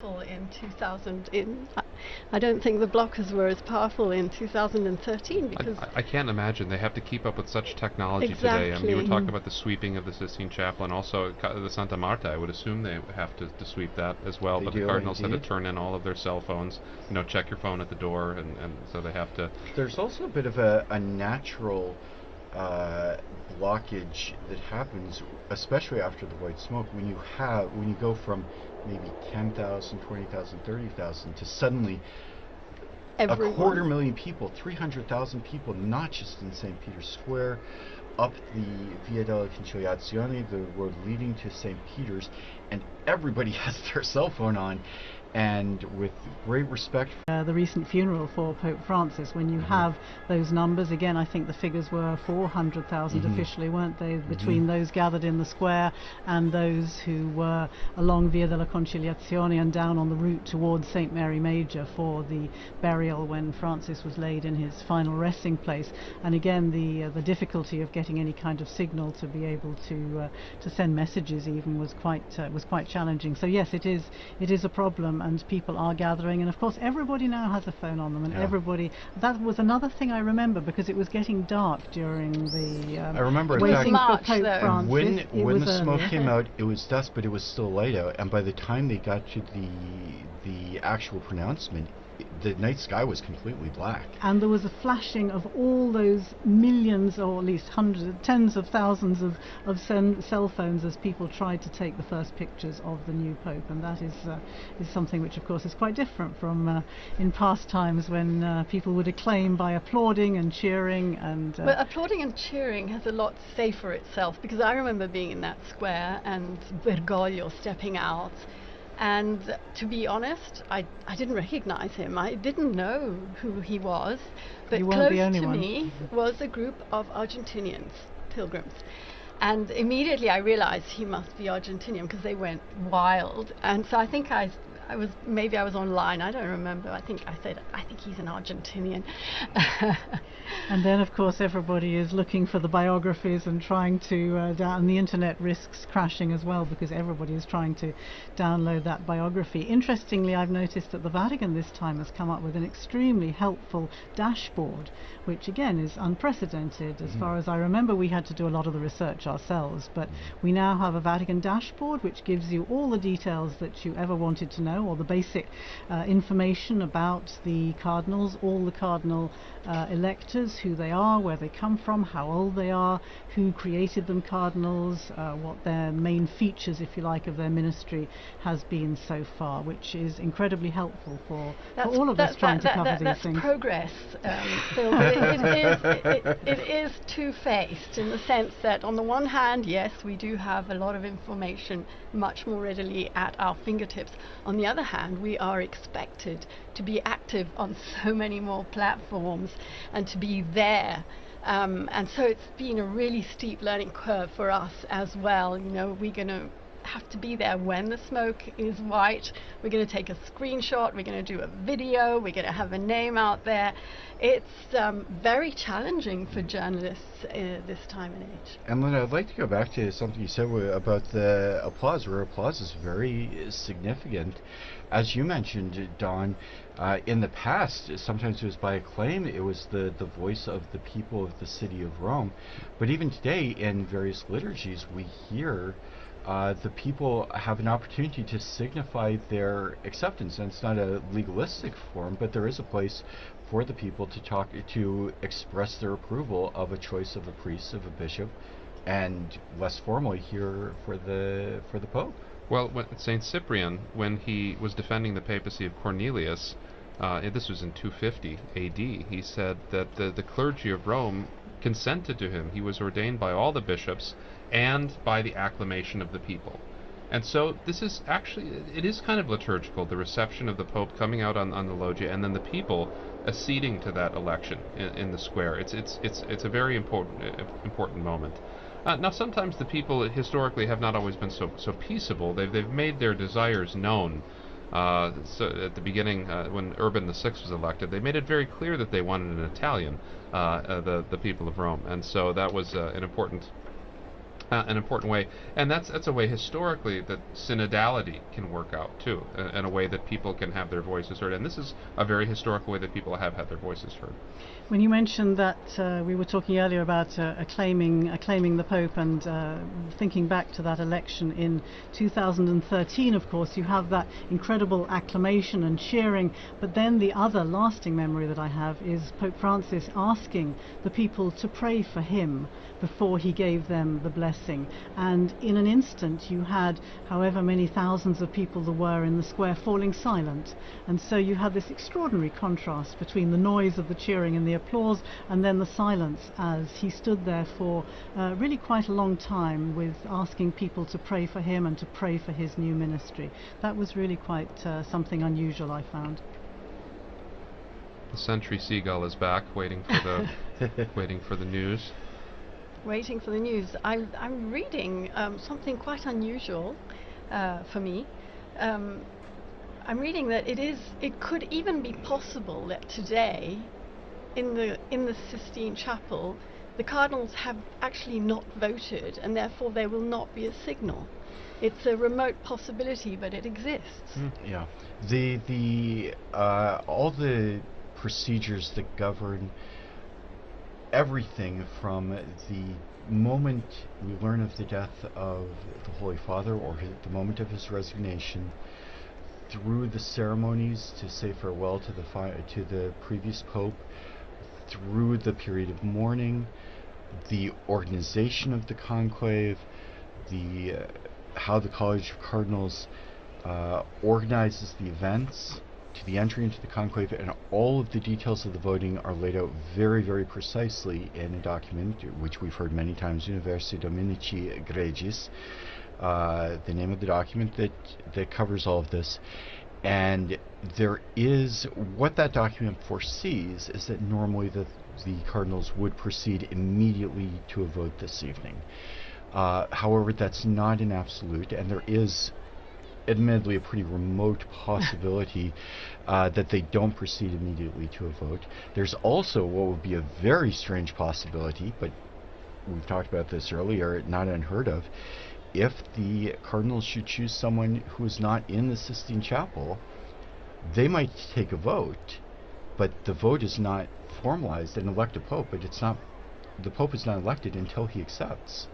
In 2000, I don't think the blockers were as powerful in 2013 because I can't imagine. They have to keep up with such technology today. exactly. You were talking about the sweeping of the Sistine Chapel and also the Santa Marta. I would assume they have to sweep that as well. They But the do, cardinals had to indeed. turn in all of their cell phones. Check your phone at the door, and so they have to. There's also a bit of a natural blockage that happens, especially after the white smoke, when you go from maybe 10,000, 20,000, 30,000 to suddenly Everyone. a quarter million people, 300,000 people, not just in St. Peter's Square, up the Via della Conciliazione, the road leading to St. Peter's, and everybody has their cell phone on. And with great respect for the recent funeral for Pope Francis, when you have those numbers, again, I think the figures were 400,000 officially, weren't they, between those gathered in the square and those who were along Via della Conciliazione and down on the route towards St. Mary Major for the burial when Francis was laid in his final resting place. And again, the difficulty of getting any kind of signal to be able to send messages even was quite challenging. So yes, it is a problem, and people are gathering, and of course everybody now has a phone on them, and everybody. That was another thing I remember, because it was getting dark during the I remember waiting March, for Pope though. Francis. when the smoke earlier. came out, it was dusk, but it was still light out, and by the time they got to the actual pronouncement, the night sky was completely black. And there was a flashing of all those millions, or at least hundreds, tens of thousands of cell phones as people tried to take the first pictures of the new Pope. And that is something which, of course, is quite different from in past times when people would acclaim by applauding and cheering. But applauding and cheering has a lot to say for itself, because I remember being in that square and Bergoglio stepping out. And to be honest, I didn't recognize him. I didn't know who he was. But You weren't the close only to one. me was a group of Argentinians, pilgrims. And immediately I realized he must be Argentinian, because they went wild. And so I think I was online, I don't remember. I think I said, I think he's an Argentinian. And then, of course, everybody is looking for the biographies and trying to and the internet risks crashing as well, because everybody is trying to download that biography. Interestingly, I've noticed that the Vatican this time has come up with an extremely helpful dashboard, which again is unprecedented. As far as I remember, we had to do a lot of the research ourselves, but we now have a Vatican dashboard which gives you all the details that you ever wanted to know, or the basic information about the cardinals, all the cardinal electors, who they are, where they come from, how old they are, who created them cardinals, what their main features, if you like, of their ministry has been so far, which is incredibly helpful for all of us trying to cover these that's things. Progress, Phil. It is two-faced, in the sense that on the one hand, yes, we do have a lot of information much more readily at our fingertips. On the other hand, we are expected to be active on so many more platforms and to be there. And so it's been a really steep learning curve for us as well. We're going to have to be there when the smoke is white. We're going to take a screenshot, we're going to do a video, we're going to have a name out there. It's very challenging for journalists this time and age. And Linda, I'd like to go back to something you said about the applause, where applause is very significant. As you mentioned, Dawn, in the past, sometimes it was by acclaim, it was the voice of the people of the city of Rome. But even today, in various liturgies, we hear the people have an opportunity to signify their acceptance. And it's not a legalistic form, but there is a place for the people to express their approval of a choice of a priest, of a bishop, and less formally here for the Pope. Well, Saint Cyprian, when he was defending the papacy of Cornelius, this was in 250 A.D., he said that the clergy of Rome consented to him. He was ordained by all the bishops and by the acclamation of the people. And so this is actually, it is kind of liturgical, the reception of the Pope coming out on the loggia, and then the people acceding to that election in the square. It's a very important moment. Now, sometimes the people historically have not always been so peaceable. They've made their desires known. So at the beginning, when Urban VI was elected, they made it very clear that they wanted an Italian, the people of Rome, and so that was an important an important way, and that's a way historically that synodality can work out too, in a way that people can have their voices heard. And this is a very historical way that people have had their voices heard. When you mentioned that we were talking earlier about acclaiming the Pope and thinking back to that election in 2013, of course, you have that incredible acclamation and cheering, but then the other lasting memory that I have is Pope Francis asking the people to pray for him before he gave them the blessing. And in an instant you had however many thousands of people there were in the square falling silent, and so you had this extraordinary contrast between the noise of the cheering and the applause and then the silence as he stood there for really quite a long time with asking people to pray for him and to pray for his new ministry. That was really quite something unusual, I found. The sentry seagull is back, waiting for the waiting for the news. Waiting for the news. I'm reading something quite unusual for me. I'm reading that it could even be possible that today, in the Sistine Chapel, the cardinals have actually not voted, and therefore there will not be a signal. It's a remote possibility, but it exists. Yeah, the all the procedures that govern everything from the moment we learn of the death of the Holy Father, or the moment of his resignation, through the ceremonies to say farewell to the previous pope, through the period of mourning, the organization of the conclave, the how the College of Cardinals organizes the events, to the entry into the conclave, and all of the details of the voting are laid out very, very precisely in a document which we've heard many times, Universi Dominici Gregis, the name of the document that covers all of this. And there is, what that document foresees is that normally the cardinals would proceed immediately to a vote this evening. However, that's not an absolute, and there is admittedly a pretty remote possibility that they don't proceed immediately to a vote. There's also what would be a very strange possibility, but we've talked about this earlier, not unheard of, if the cardinals should choose someone who is not in the Sistine Chapel, they might take a vote, but the vote is not formalized and elect a pope, but the pope is not elected until he accepts.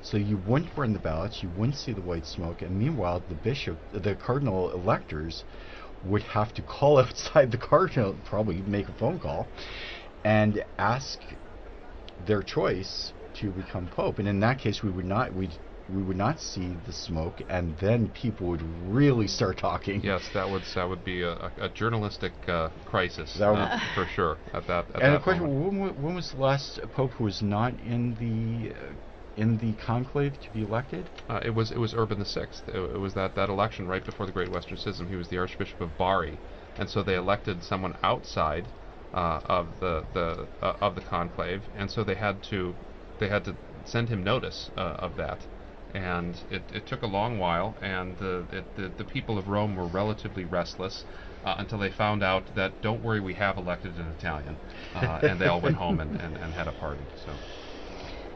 So you wouldn't burn the ballots, you wouldn't see the white smoke, and meanwhile the cardinal electors would have to call outside the cardinal, probably make a phone call, and ask their choice to become pope. And in that case, we would not see the smoke, and then people would really start talking. Yes, that would be a journalistic crisis for sure at that. And the question: when was the last pope who was not in the conclave to be elected? It was Urban VI. It was that election right before the Great Western Schism. He was the Archbishop of Bari, and so they elected someone outside of the conclave, and so they had to send him notice of that. And it took a long while, and the people of Rome were relatively restless until they found out that, don't worry, we have elected an Italian. And they all went home and had a party. So.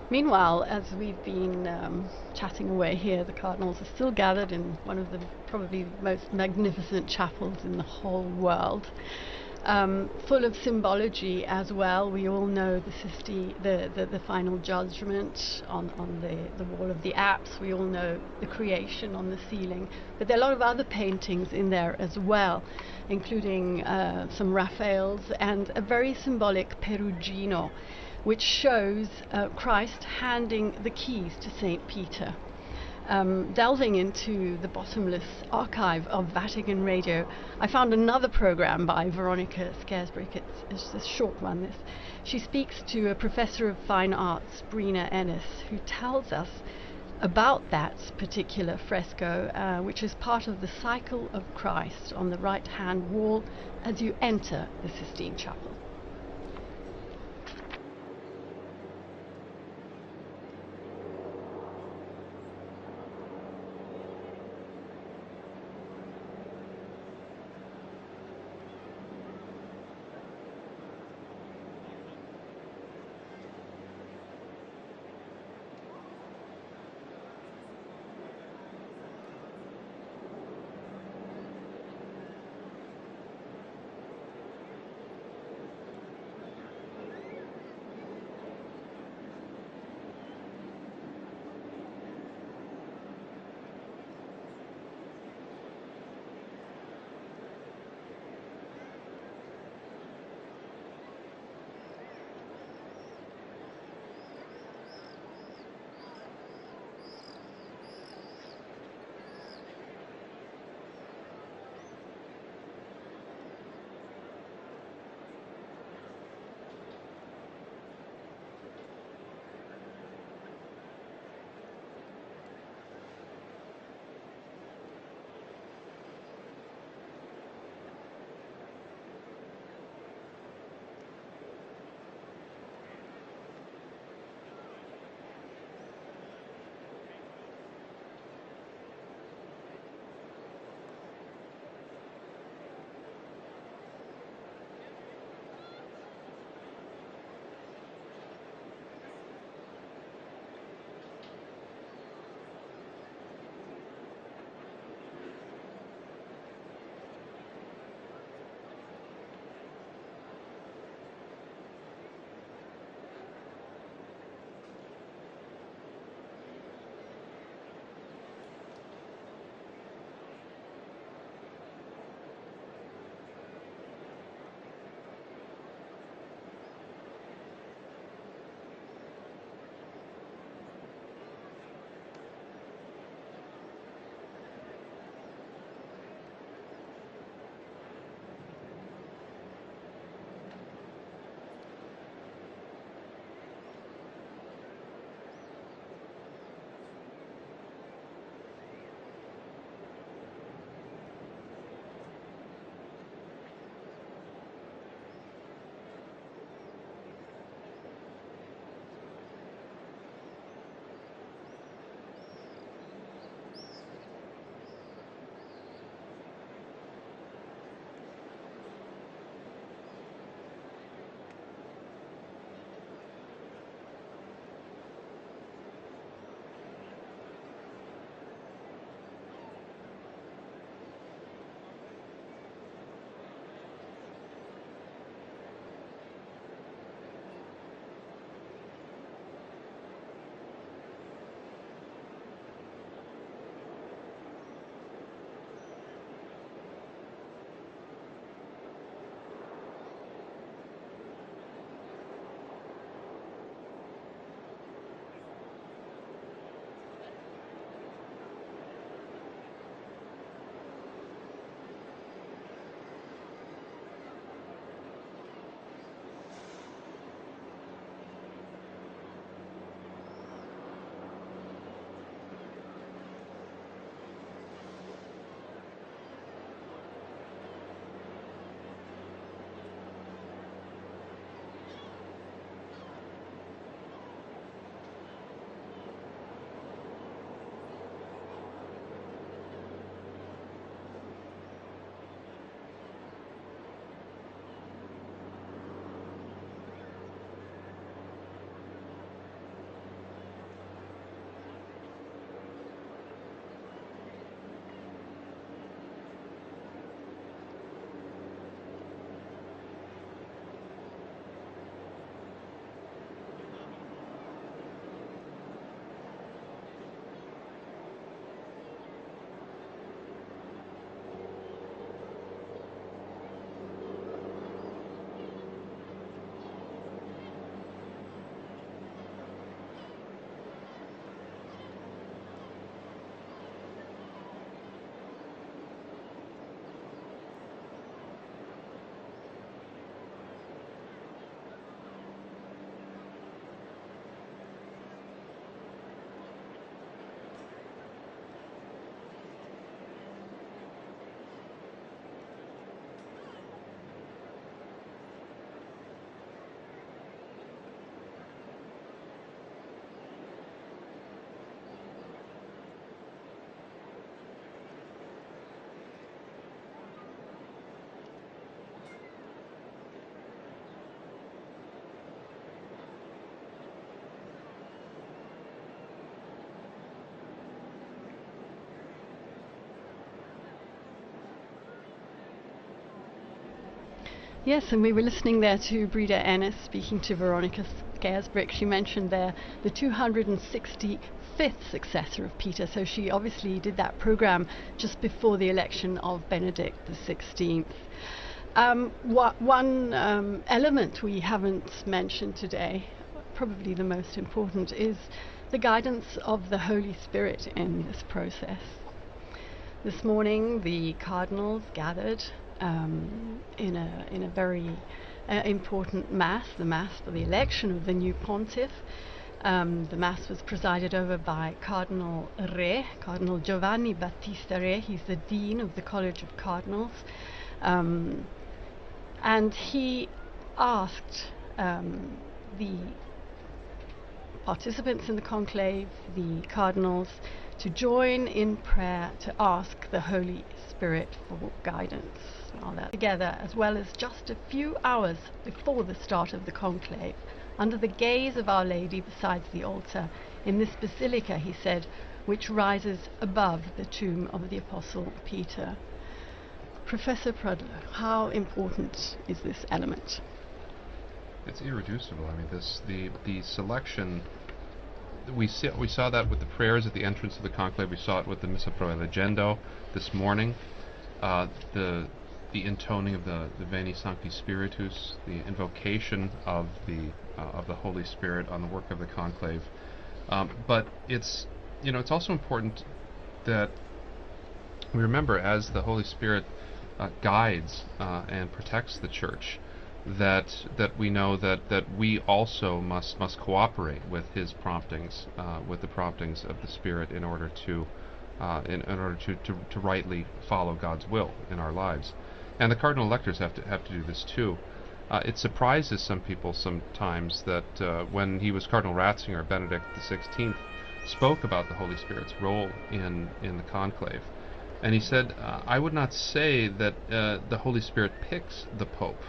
Meanwhile, as we've been chatting away here, the cardinals are still gathered in one of the probably most magnificent chapels in the whole world. Full of symbology as well. We all know the final judgment on the wall of the apse. We all know the creation on the ceiling. But there are a lot of other paintings in there as well, including some Raphaels and a very symbolic Perugino, which shows Christ handing the keys to St. Peter. Delving into the bottomless archive of Vatican Radio, I found another program by Veronica Scaresbrick. It's a short one. She speaks to a professor of fine arts, Brina Ennis, who tells us about that particular fresco, which is part of the cycle of Christ on the right-hand wall as you enter the Sistine Chapel. Yes, and we were listening there to Breda Ennis speaking to Veronica Scaresbrick. She mentioned there the 265th successor of Peter, so she obviously did that program just before the election of Benedict XVI. One element we haven't mentioned today, probably the most important, is the guidance of the Holy Spirit in this process. This morning the cardinals gathered in a very important mass, the mass for the election of the new pontiff. The mass was presided over by Cardinal Giovanni Battista Re. He's the dean of the College of Cardinals, and he asked the participants in the conclave, the cardinals, to join in prayer to ask the Holy Spirit for guidance. All that together, as well as just a few hours before the start of the conclave, under the gaze of Our Lady beside the altar in this basilica, he said, which rises above the tomb of the Apostle Peter. Professor Prudler, how important is this element? It's irreducible. I mean, the selection. We saw that with the prayers at the entrance of the conclave. We saw it with the Missa Pro Elegendo this morning. The intoning of the Veni Sancti Spiritus, the invocation of the Holy Spirit on the work of the conclave. But it's also important that we remember, as the Holy Spirit guides and protects the Church, that we know that we also must cooperate with His promptings, with the promptings of the Spirit, in order to rightly follow God's will in our lives. And the cardinal electors have to do this too. It surprises some people sometimes that when he was Cardinal Ratzinger, Benedict XVI spoke about the Holy Spirit's role in the conclave, and he said, I would not say that the Holy Spirit picks the Pope.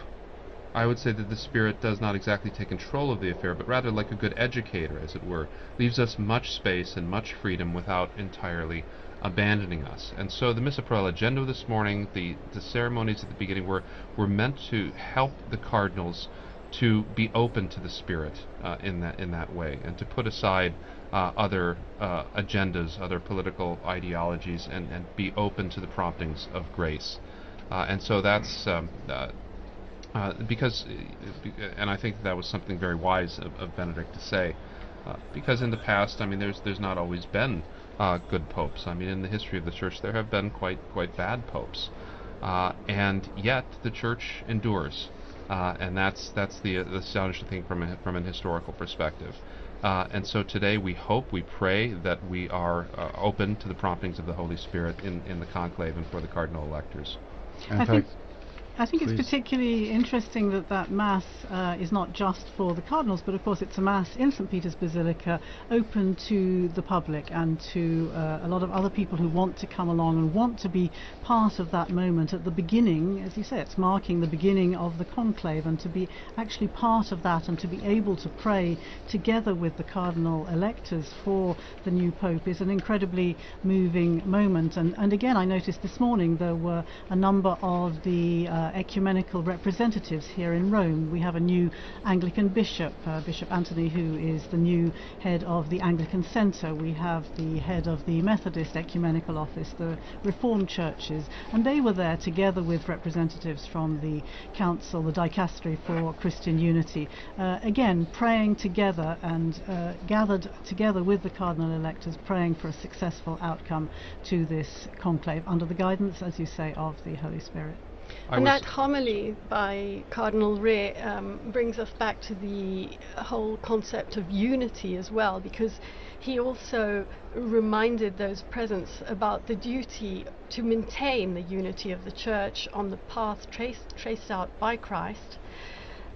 I would say that the Spirit does not exactly take control of the affair, but rather, like a good educator, as it were, leaves us much space and much freedom without entirely abandoning us. And so the Missa Pro Elegendo this morning, the ceremonies at the beginning were meant to help the cardinals to be open to the Spirit in that way, and to put aside other agendas, other political ideologies, and be open to the promptings of grace. And so that's because, and I think that was something very wise of Benedict to say, because in the past, I mean, there's not always been good popes. I mean, in the history of the Church, there have been quite bad popes, and yet the Church endures, and that's the astonishing thing from an historical perspective. And so today we pray that we are open to the promptings of the Holy Spirit in the conclave and for the cardinal electors. I think it's particularly interesting that Mass is not just for the cardinals, but of course it's a Mass in St. Peter's Basilica, open to the public and to a lot of other people who want to come along and want to be part of that moment at the beginning. As you say, it's marking the beginning of the conclave, and to be actually part of that and to be able to pray together with the cardinal electors for the new Pope is an incredibly moving moment. And again, I noticed this morning there were a number of the ecumenical representatives here in Rome. We have a new Anglican bishop, Bishop Anthony, who is the new head of the Anglican Centre. We have the head of the Methodist Ecumenical Office, the Reformed churches, and they were there together with representatives from the Council, the Dicastery for Christian Unity, again praying together and gathered together with the cardinal electors, praying for a successful outcome to this conclave under the guidance, as you say, of the Holy Spirit. And that homily by Cardinal Re brings us back to the whole concept of unity as well, because he also reminded those present about the duty to maintain the unity of the Church on the path traced out by Christ.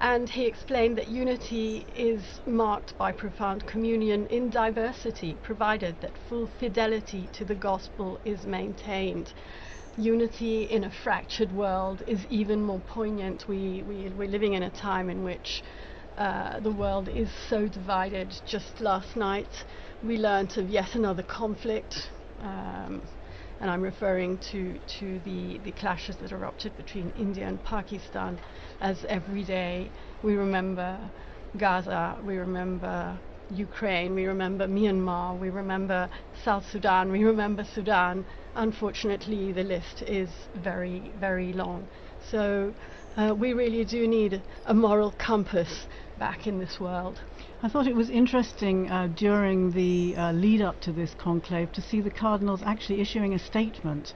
And he explained that unity is marked by profound communion in diversity, provided that full fidelity to the gospel is maintained. Unity in a fractured world is even more poignant. We're living in a time in which the world is so divided. Just last night we learnt of yet another conflict, and I'm referring to the clashes that erupted between India and Pakistan, as every day we remember Gaza, we remember Ukraine, we remember Myanmar, we remember South Sudan, we remember Sudan. Unfortunately, the list is very, very long. So we really do need a moral compass back in this world. I thought it was interesting during the lead up to this conclave to see the cardinals actually issuing a statement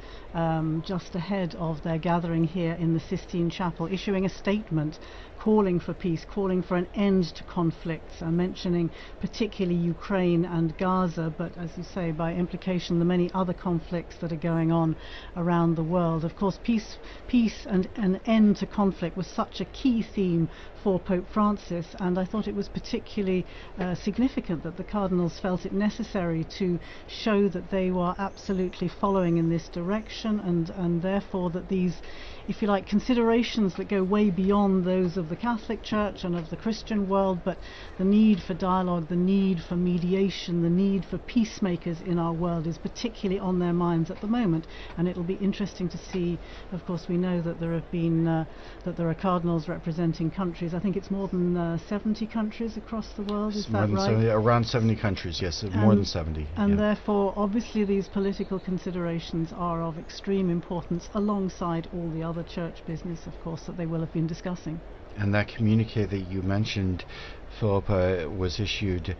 just ahead of their gathering here in the Sistine Chapel, issuing a statement calling for peace, calling for an end to conflicts, and mentioning particularly Ukraine and Gaza, but as you say, by implication the many other conflicts that are going on around the world. Of course, peace and an end to conflict was such a key theme for Pope Francis, and I thought it was particularly significant that the cardinals felt it necessary to show that they were absolutely following in this direction, and therefore that these, if you like, considerations that go way beyond those of the Catholic Church and of the Christian world, but the need for dialogue, the need for mediation, the need for peacemakers in our world is particularly on their minds at the moment. And it'll be interesting to see. Of course, we know that there have been that there are cardinals representing countries. I think it's more than 70 countries across the world. Is that right? 70, around 70 countries, yes, more than 70. And therefore, obviously, these political considerations are of extreme importance alongside all the other church business, of course, that they will have been discussing. And that communique that you mentioned, Philip, was issued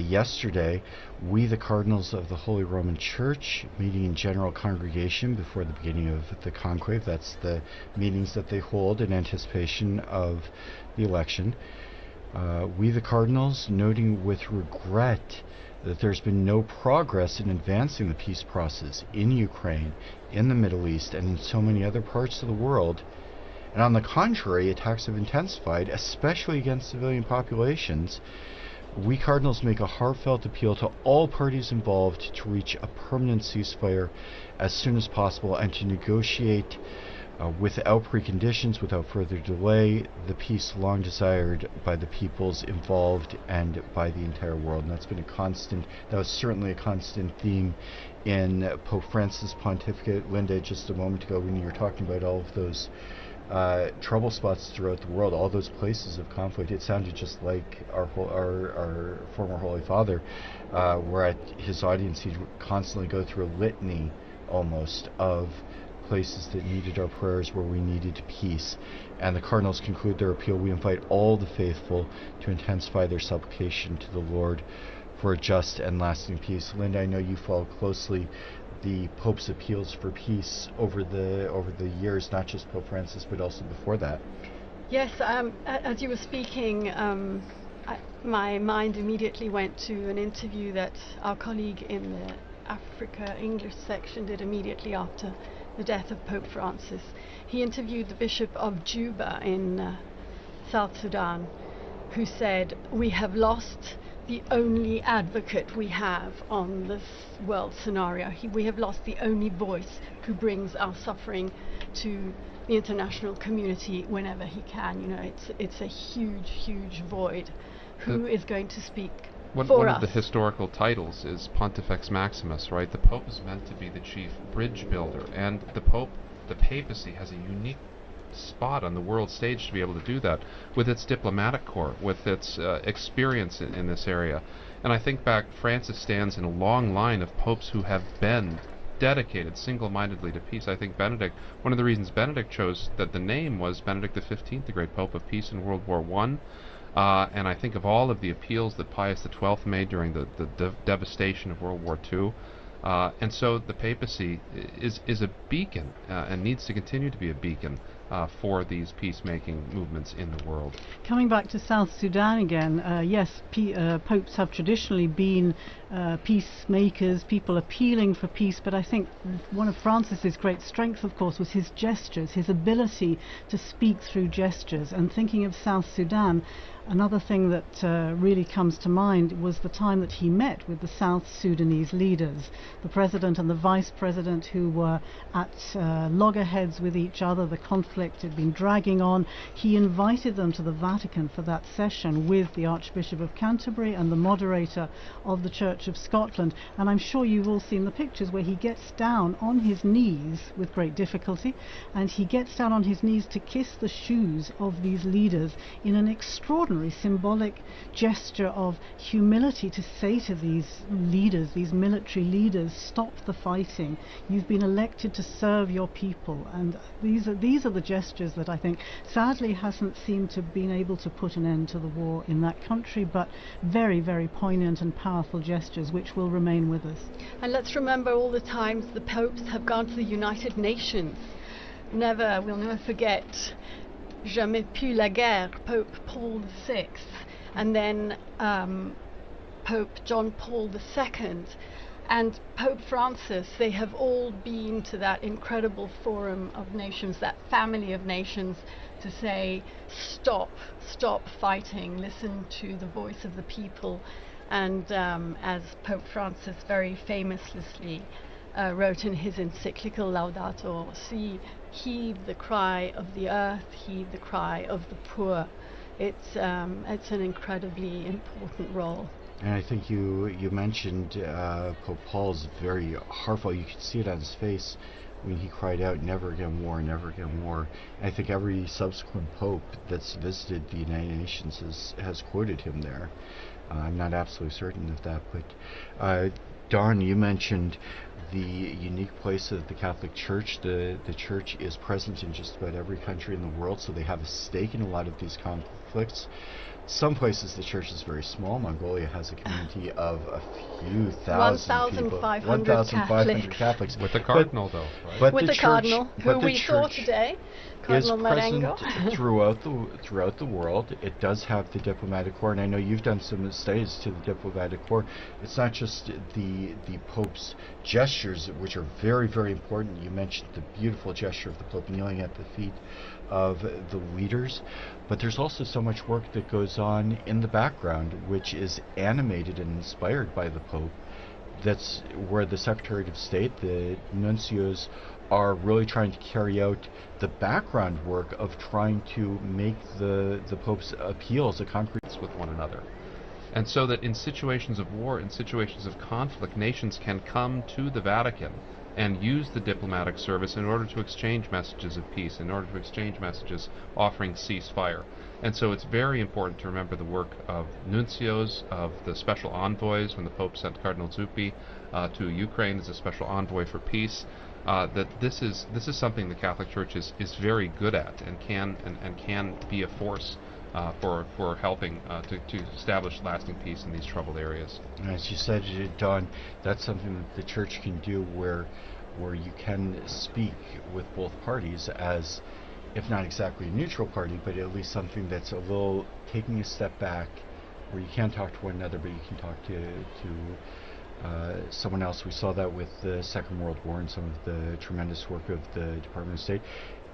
yesterday. We, the Cardinals of the Holy Roman Church, meeting in general congregation before the beginning of the conclave. That's the meetings that they hold in anticipation of the election. We, the Cardinals, noting with regret that there's been no progress in advancing the peace process in Ukraine, in the Middle East, and in so many other parts of the world. And on the contrary, attacks have intensified, especially against civilian populations. We Cardinals make a heartfelt appeal to all parties involved to reach a permanent ceasefire as soon as possible and to negotiate without preconditions, without further delay, the peace long desired by the peoples involved and by the entire world. And that's been that was certainly a constant theme in Pope Francis' pontificate. Linda, just a moment ago when you were talking about all of those trouble spots throughout the world, all those places of conflict, it sounded just like our former Holy Father, where at his audience he'd constantly go through a litany almost of places that needed our prayers, where we needed peace. And the Cardinals conclude their appeal. We invite all the faithful to intensify their supplication to the Lord for a just and lasting peace. Linda, I know you follow closely the Pope's appeals for peace over the years, not just Pope Francis, but also before that. Yes, as you were speaking, my mind immediately went to an interview that our colleague in the Africa English section did immediately after the death of Pope Francis. He interviewed the Bishop of Juba in South Sudan, who said, "We have lost the only advocate we have on this world scenario. We have lost the only voice who brings our suffering to the international community whenever he can." You know, it's a huge, huge void. Who is going to speak for us? One of the historical titles is Pontifex Maximus, right? The Pope is meant to be the chief bridge builder, and the papacy has a unique spot on the world stage to be able to do that with its diplomatic corps, with its experience in this area. And I think back, Francis stands in a long line of popes who have been dedicated single-mindedly to peace. I think Benedict, one of the reasons Benedict chose that the name was Benedict XV, the great Pope of Peace in World War I. And I think of all of the appeals that Pius XII made during the devastation of World War II. And so the papacy is a beacon and needs to continue to be a beacon for these peacemaking movements in the world. Coming back to South Sudan again, yes, popes have traditionally been peacemakers, people appealing for peace, but I think one of Francis's great strengths, of course, was his gestures, his ability to speak through gestures. And thinking of South Sudan, Another thing that really comes to mind was the time that he met with the South Sudanese leaders, the president and the vice president, who were at loggerheads with each other. The conflict had been dragging on. He invited them to the Vatican for that session with the Archbishop of Canterbury and the moderator of the Church of Scotland. And I'm sure you've all seen the pictures where he gets down on his knees with great difficulty, and he gets down on his knees to kiss the shoes of these leaders in an extraordinary symbolic gesture of humility, to say to these leaders, these military leaders, stop the fighting. You've been elected to serve your people. And these are the gestures that I think sadly hasn't seemed to have been able to put an end to the war in that country, but very, very poignant and powerful gestures which will remain with us. And let's remember all the times the popes have gone to the United Nations. We'll never forget Jamais plus la guerre, Pope Paul VI, and then Pope John Paul II, and Pope Francis. They have all been to that incredible forum of nations, that family of nations, to say, stop fighting, listen to the voice of the people. And as Pope Francis very famously wrote in his encyclical Laudato Si, heed the cry of the earth, heed the cry of the poor. It's an incredibly important role. And I think you mentioned Pope Paul's very heartfelt. You could see it on his face when he cried out, "Never again war, never again war." And I think every subsequent pope that's visited the United Nations has quoted him there. I'm not absolutely certain of that, but Dawn, you mentioned the unique place of the Catholic Church. The Church is present in just about every country in the world, so they have a stake in a lot of these conflicts. Some places the Church is very small. Mongolia has a community of a few thousand people. 1,500 Catholics. With the Cardinal, though. Right? But with the Cardinal, who we saw today, Cardinal is Marengo. present throughout the world. It does have the diplomatic corps, and I know you've done some studies to the diplomatic corps. It's not just the Pope's gestures, which are very, very important. You mentioned the beautiful gesture of the Pope kneeling at the feet of the leaders, but there's also so much work that goes on in the background, which is animated and inspired by the Pope. That's where the Secretary of State, the nuncios, are really trying to carry out the background work of trying to make the Pope's appeals a concrete with one another. And so that in situations of war, in situations of conflict, nations can come to the Vatican and use the diplomatic service in order to exchange messages of peace, in order to exchange messages offering ceasefire. And so it's very important to remember the work of nuncios, of the special envoys. When the Pope sent Cardinal Zuppi to Ukraine as a special envoy for peace, that this is something the Catholic Church is very good at, and can be a force for helping to establish lasting peace in these troubled areas. As you said, Don, that's something that the Church can do, where you can speak with both parties as, if not exactly a neutral party, but at least something that's a little taking a step back, where you can't talk to one another, but you can talk to someone else. We saw that with the Second World War and some of the tremendous work of the Department of State.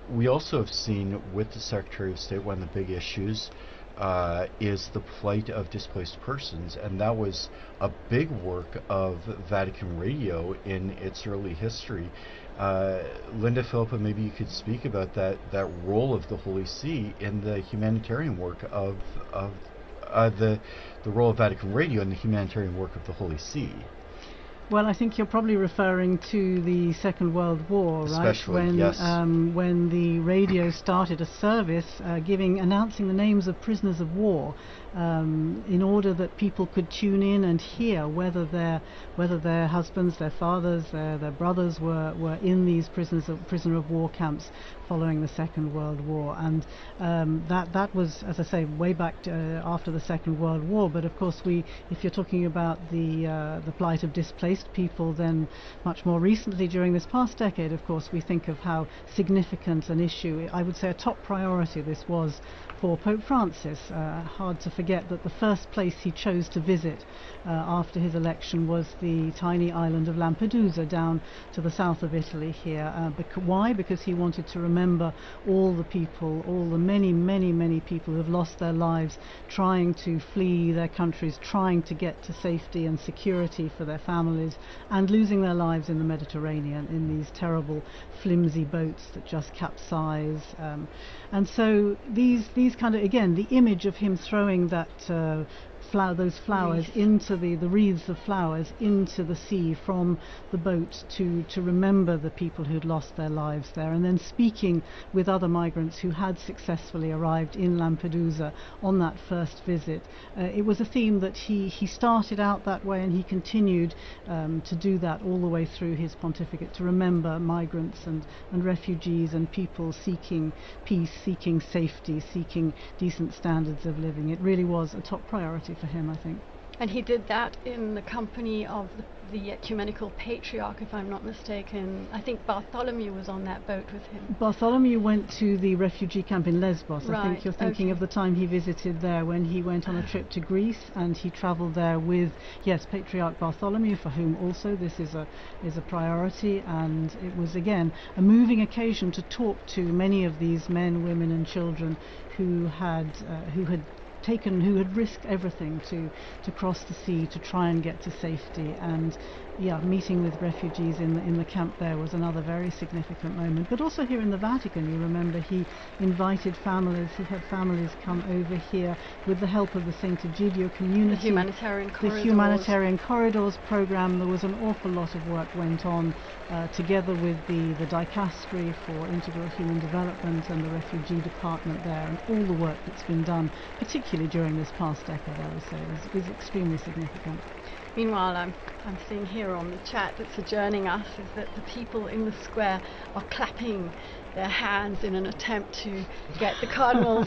We also have seen with the Secretary of State, one of the big issues is the plight of displaced persons, and that was a big work of Vatican Radio in its early history. Linda Philippa, maybe you could speak about that role of the Holy See in the humanitarian work of the role of Vatican Radio in the humanitarian work of the Holy See. Well, I think you're probably referring to the Second World War, right? Especially, yes. When the radio started a service announcing the names of prisoners of war, in order that people could tune in and hear whether their husbands, their fathers, their brothers were in these prisoner of war camps following the Second World War. And that was, as I say, way back after the Second World War. But of course, if you're talking about the plight of displaced displaced people, then much more recently during this past decade, of course, we think of how significant an issue, I would say a top priority, this was for Pope Francis. Hard to forget that the first place he chose to visit after his election was the tiny island of Lampedusa down to the south of Italy here. Why? Because he wanted to remember all the people, all the many people who have lost their lives trying to flee their countries, trying to get to safety and security for their families, and losing their lives in the Mediterranean in these terrible flimsy boats that just capsize. And so these kind of, again, the image of him throwing that those flowers into the wreaths of flowers into the sea from the boat to remember the people who'd lost their lives there, and then speaking with other migrants who had successfully arrived in Lampedusa on that first visit. It was a theme that he started out that way, and he continued to do that all the way through his pontificate, to remember migrants and refugees and people seeking peace, seeking safety, seeking decent standards of living. It really was a top priority for him, I think. And he did that in the company of the ecumenical patriarch, if I'm not mistaken. I think Bartholomew was on that boat with him. Bartholomew went to the refugee camp in Lesbos. Right, I think you're thinking of the time he visited there when he went on a trip to Greece, and he travelled there with, yes, Patriarch Bartholomew, for whom also this is a priority. And it was, again, a moving occasion to talk to many of these men, women and children who had risked everything to cross the sea to try and get to safety. And meeting with refugees in the camp there was another very significant moment. But also here in the Vatican, you remember, he invited families, he had families come over here with the help of the St. Egidio community. The humanitarian corridors program. There was an awful lot of work went on together with the Dicastery for Integral Human Development and the Refugee Department there, and all the work that's been done, particularly during this past decade, I would say, is extremely significant. Meanwhile, I'm seeing here on the chat that's adjourning us is that the people in the square are clapping their hands in an attempt to get the cardinals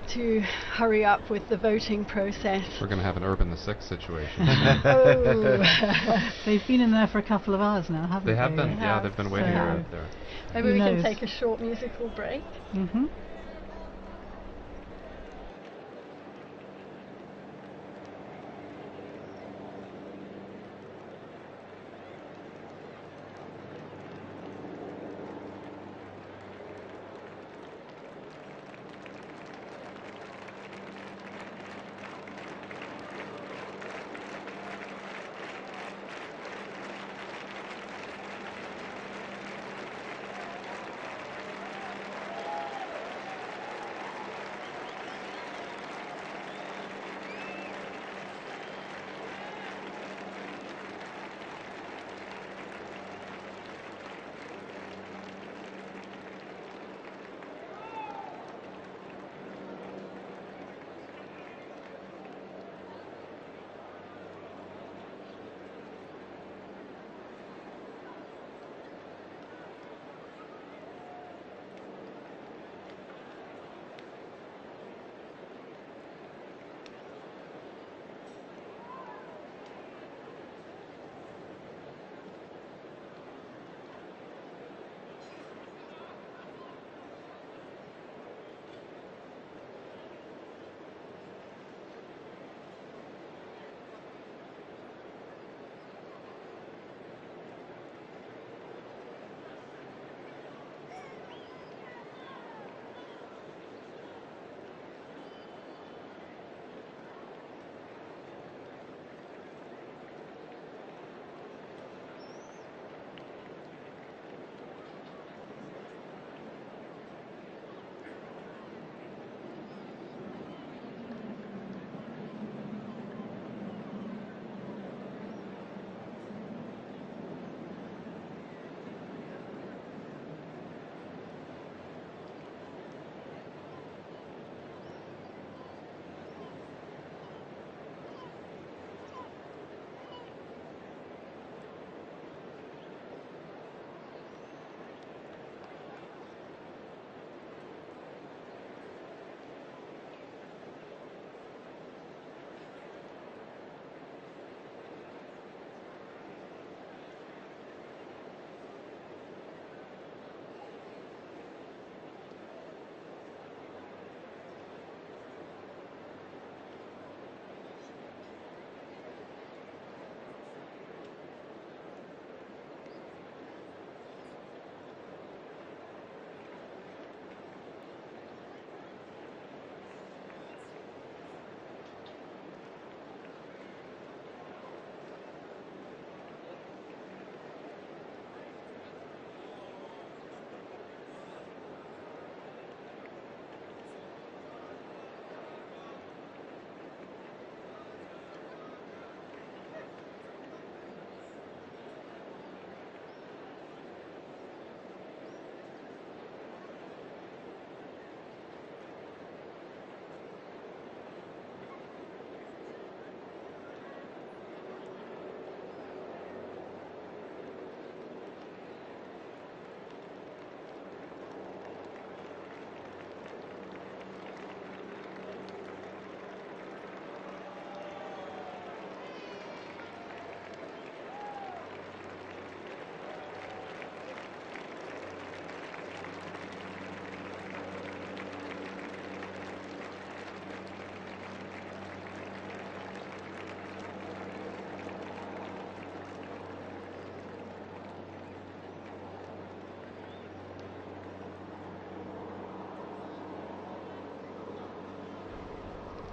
to hurry up with the voting process. We're going to have an Urban the Sixth situation. Oh. They've been in there for a couple of hours now, haven't they? They have been, yeah, they've been waiting out there. Maybe we can take a short musical break. Mm-hmm.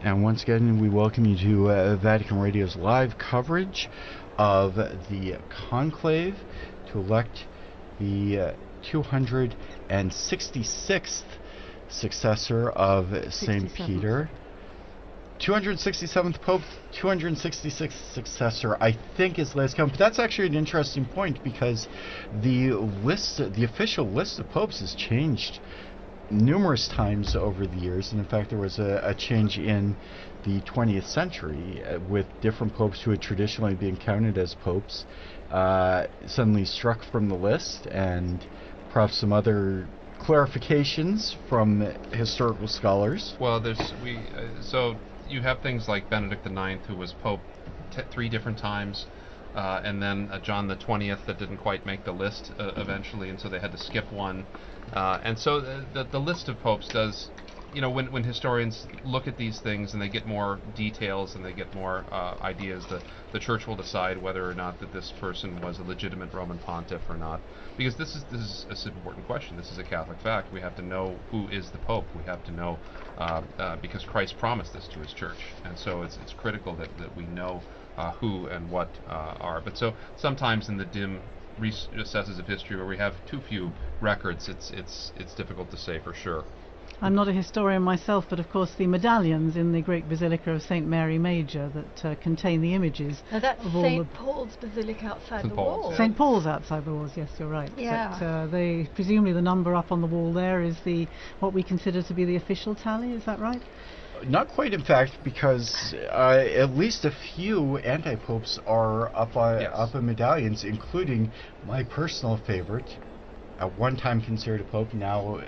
And once again, we welcome you to Vatican Radio's live coverage of the conclave to elect the 266th successor of St. Peter. 267th Pope, 266th successor, I think is the last count. But that's actually an interesting point, because the official list of popes has changed numerous times over the years, and in fact there was a change in the 20th century with different popes who had traditionally been counted as popes suddenly struck from the list, and perhaps some other clarifications from historical scholars. Well, so you have things like Benedict IX, who was pope 3 different times, and then John the 20th that didn't quite make the list eventually, and so they had to skip one. And so the list of popes does, when historians look at these things and they get more details and they get more ideas, the church will decide whether or not that this person was a legitimate Roman pontiff or not. Because this is an important question. This is a Catholic fact. We have to know who is the pope. We have to know because Christ promised this to his church, and so it's critical that we know who and what are. But so sometimes in the dim recesses of history where we have too few records, it's difficult to say for sure. I'm not a historian myself, but of course the medallions in the great Basilica of St. Mary Major that contain the images. Now that's of all St. Paul's Basilica outside St. the Paul's, wall. yeah. St. Paul's outside the walls, yes, you're right. Yeah. But presumably the number up on the wall there is what we consider to be the official tally, is that right? Not quite, in fact, because at least a few anti-popes are up in medallions, including my personal favorite, at one time considered a pope, now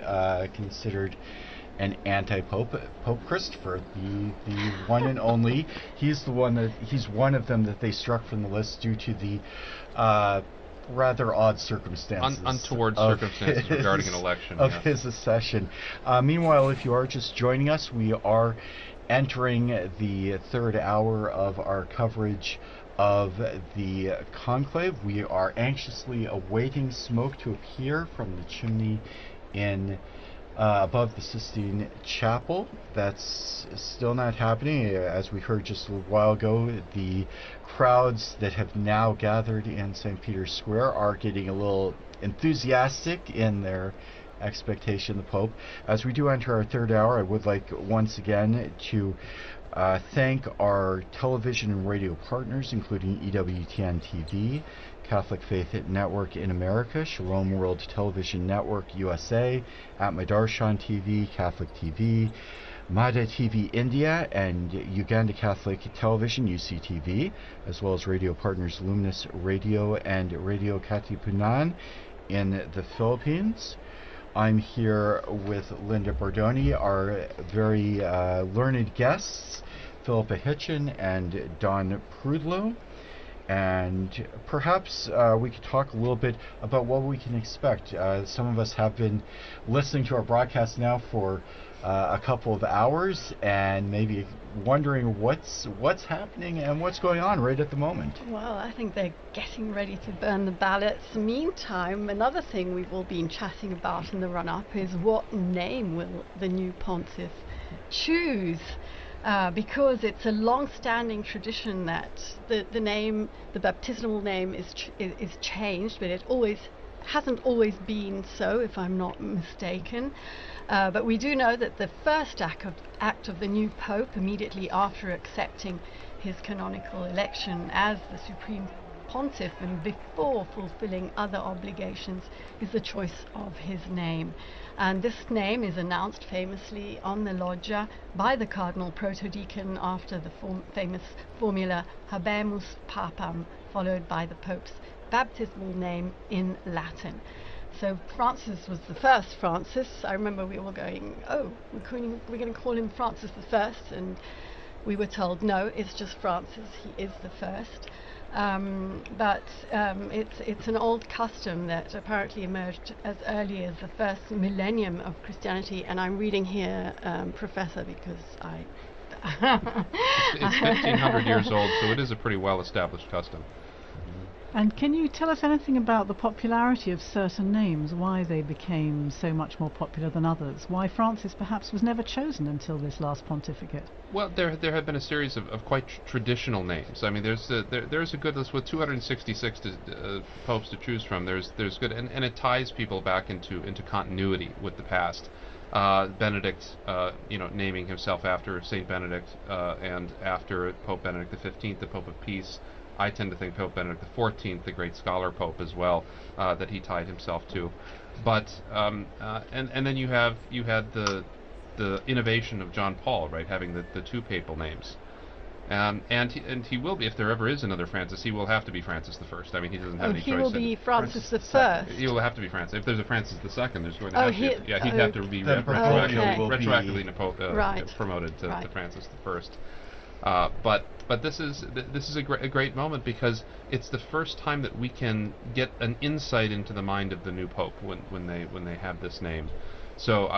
considered an anti-pope, Pope Christopher, the one and only. He's one of them that they struck from the list due to the rather odd circumstances, untoward circumstances regarding an election of his accession. Meanwhile, if you are just joining us, we are entering the third hour of our coverage of the conclave. We are anxiously awaiting smoke to appear from the chimney in above the Sistine Chapel. That's still not happening. As we heard just a little while ago, the crowds that have now gathered in St. Peter's Square are getting a little enthusiastic in their expectation of the Pope. As we do enter our third hour, I would like once again to thank our television and radio partners, including EWTN TV, Catholic Faith Network in America, Shalom World Television Network USA, At Madarshan TV, Catholic TV, Mada TV India, and Uganda Catholic Television, UCTV, as well as radio partners Luminous Radio and Radio Katipunan in the Philippines. I'm here with Linda Bordoni, our very learned guests, Philippa Hitchin and Don Prudlow. And perhaps we could talk a little bit about what we can expect. Some of us have been listening to our broadcast now for a couple of hours and maybe wondering what's happening and what's going on right at the moment. Well, I think they're getting ready to burn the ballots. Meantime, another thing we've all been chatting about in the run-up is what name will the new pontiff choose? Because it's a long-standing tradition that the baptismal name is changed, but it hasn't always been so, if I'm not mistaken. But we do know that the first act of the new Pope, immediately after accepting his canonical election as the Supreme Pontiff and before fulfilling other obligations, is the choice of his name. And this name is announced famously on the loggia by the Cardinal Protodeacon after the famous formula Habemus Papam, followed by the Pope's baptismal name in Latin. So Francis was the first Francis. I remember we were going, we're going to call him Francis the First, and we were told, no, it's just Francis, he is the first. But it's an old custom that apparently emerged as early as the first millennium of Christianity, and I'm reading here, Professor, because it's 1,500 years old, so it is a pretty well-established custom. And can you tell us anything about the popularity of certain names, why they became so much more popular than others, why Francis perhaps was never chosen until this last pontificate? Well, there have been a series of quite traditional names. I mean, there's a good list with 266 popes to choose from. There's good, and it ties people back into continuity with the past. Benedict, naming himself after Saint Benedict, and after Pope Benedict XV, the Pope of Peace. I tend to think Pope Benedict XIV, the great scholar pope as well, that he tied himself to. But and then you had the innovation of John Paul, right, having the two papal names. And he will be, if there ever is another Francis, he will have to be Francis I. I mean, he doesn't have any choice. He will be Francis I. He will have to be Francis. If there's a Francis II, there's going to Oh, have to. Yeah, he'd have to be retroactively promoted to Francis I. But this is a great moment, because it's the first time that we can get an insight into the mind of the new pope when they have this name. So,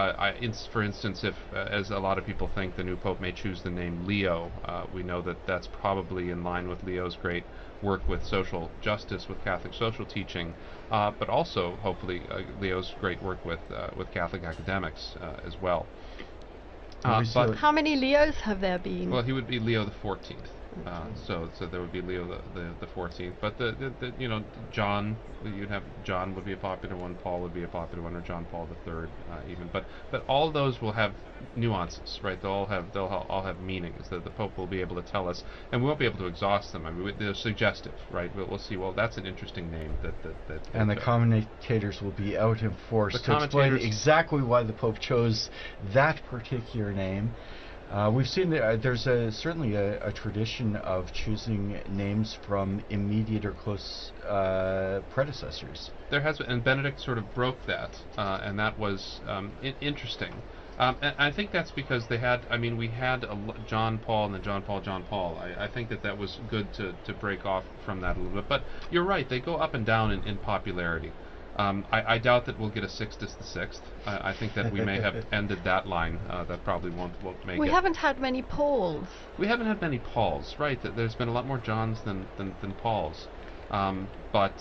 for instance, if, as a lot of people think, the new pope may choose the name Leo, we know that that's probably in line with Leo's great work with social justice, with Catholic social teaching, but also, hopefully, Leo's great work with Catholic academics as well. But how many Leos have there been? Well, he would be Leo the 14th. So there would be Leo the 14th. But John, John would be a popular one. Paul would be a popular one, or John Paul III even. But all those will have nuances, right? They'll all have meanings that the Pope will be able to tell us, and we won't be able to exhaust them. I mean, they're suggestive, right? We'll see. Well, that's an interesting name. And the commentators will be out in force to explain exactly why the Pope chose that particular name. We've seen there's certainly a tradition of choosing names from immediate or close predecessors. There has been, and Benedict sort of broke that, and that was interesting. And I think that's because we had John Paul and then John Paul. I think that was good to break off from that a little bit. But you're right, they go up and down in popularity. I doubt that we'll get a Sixtus VI. I think that we may have ended that line. That probably won't make it. We haven't had many Pauls. We haven't had many Pauls, right? There's been a lot more Johns than Pauls. But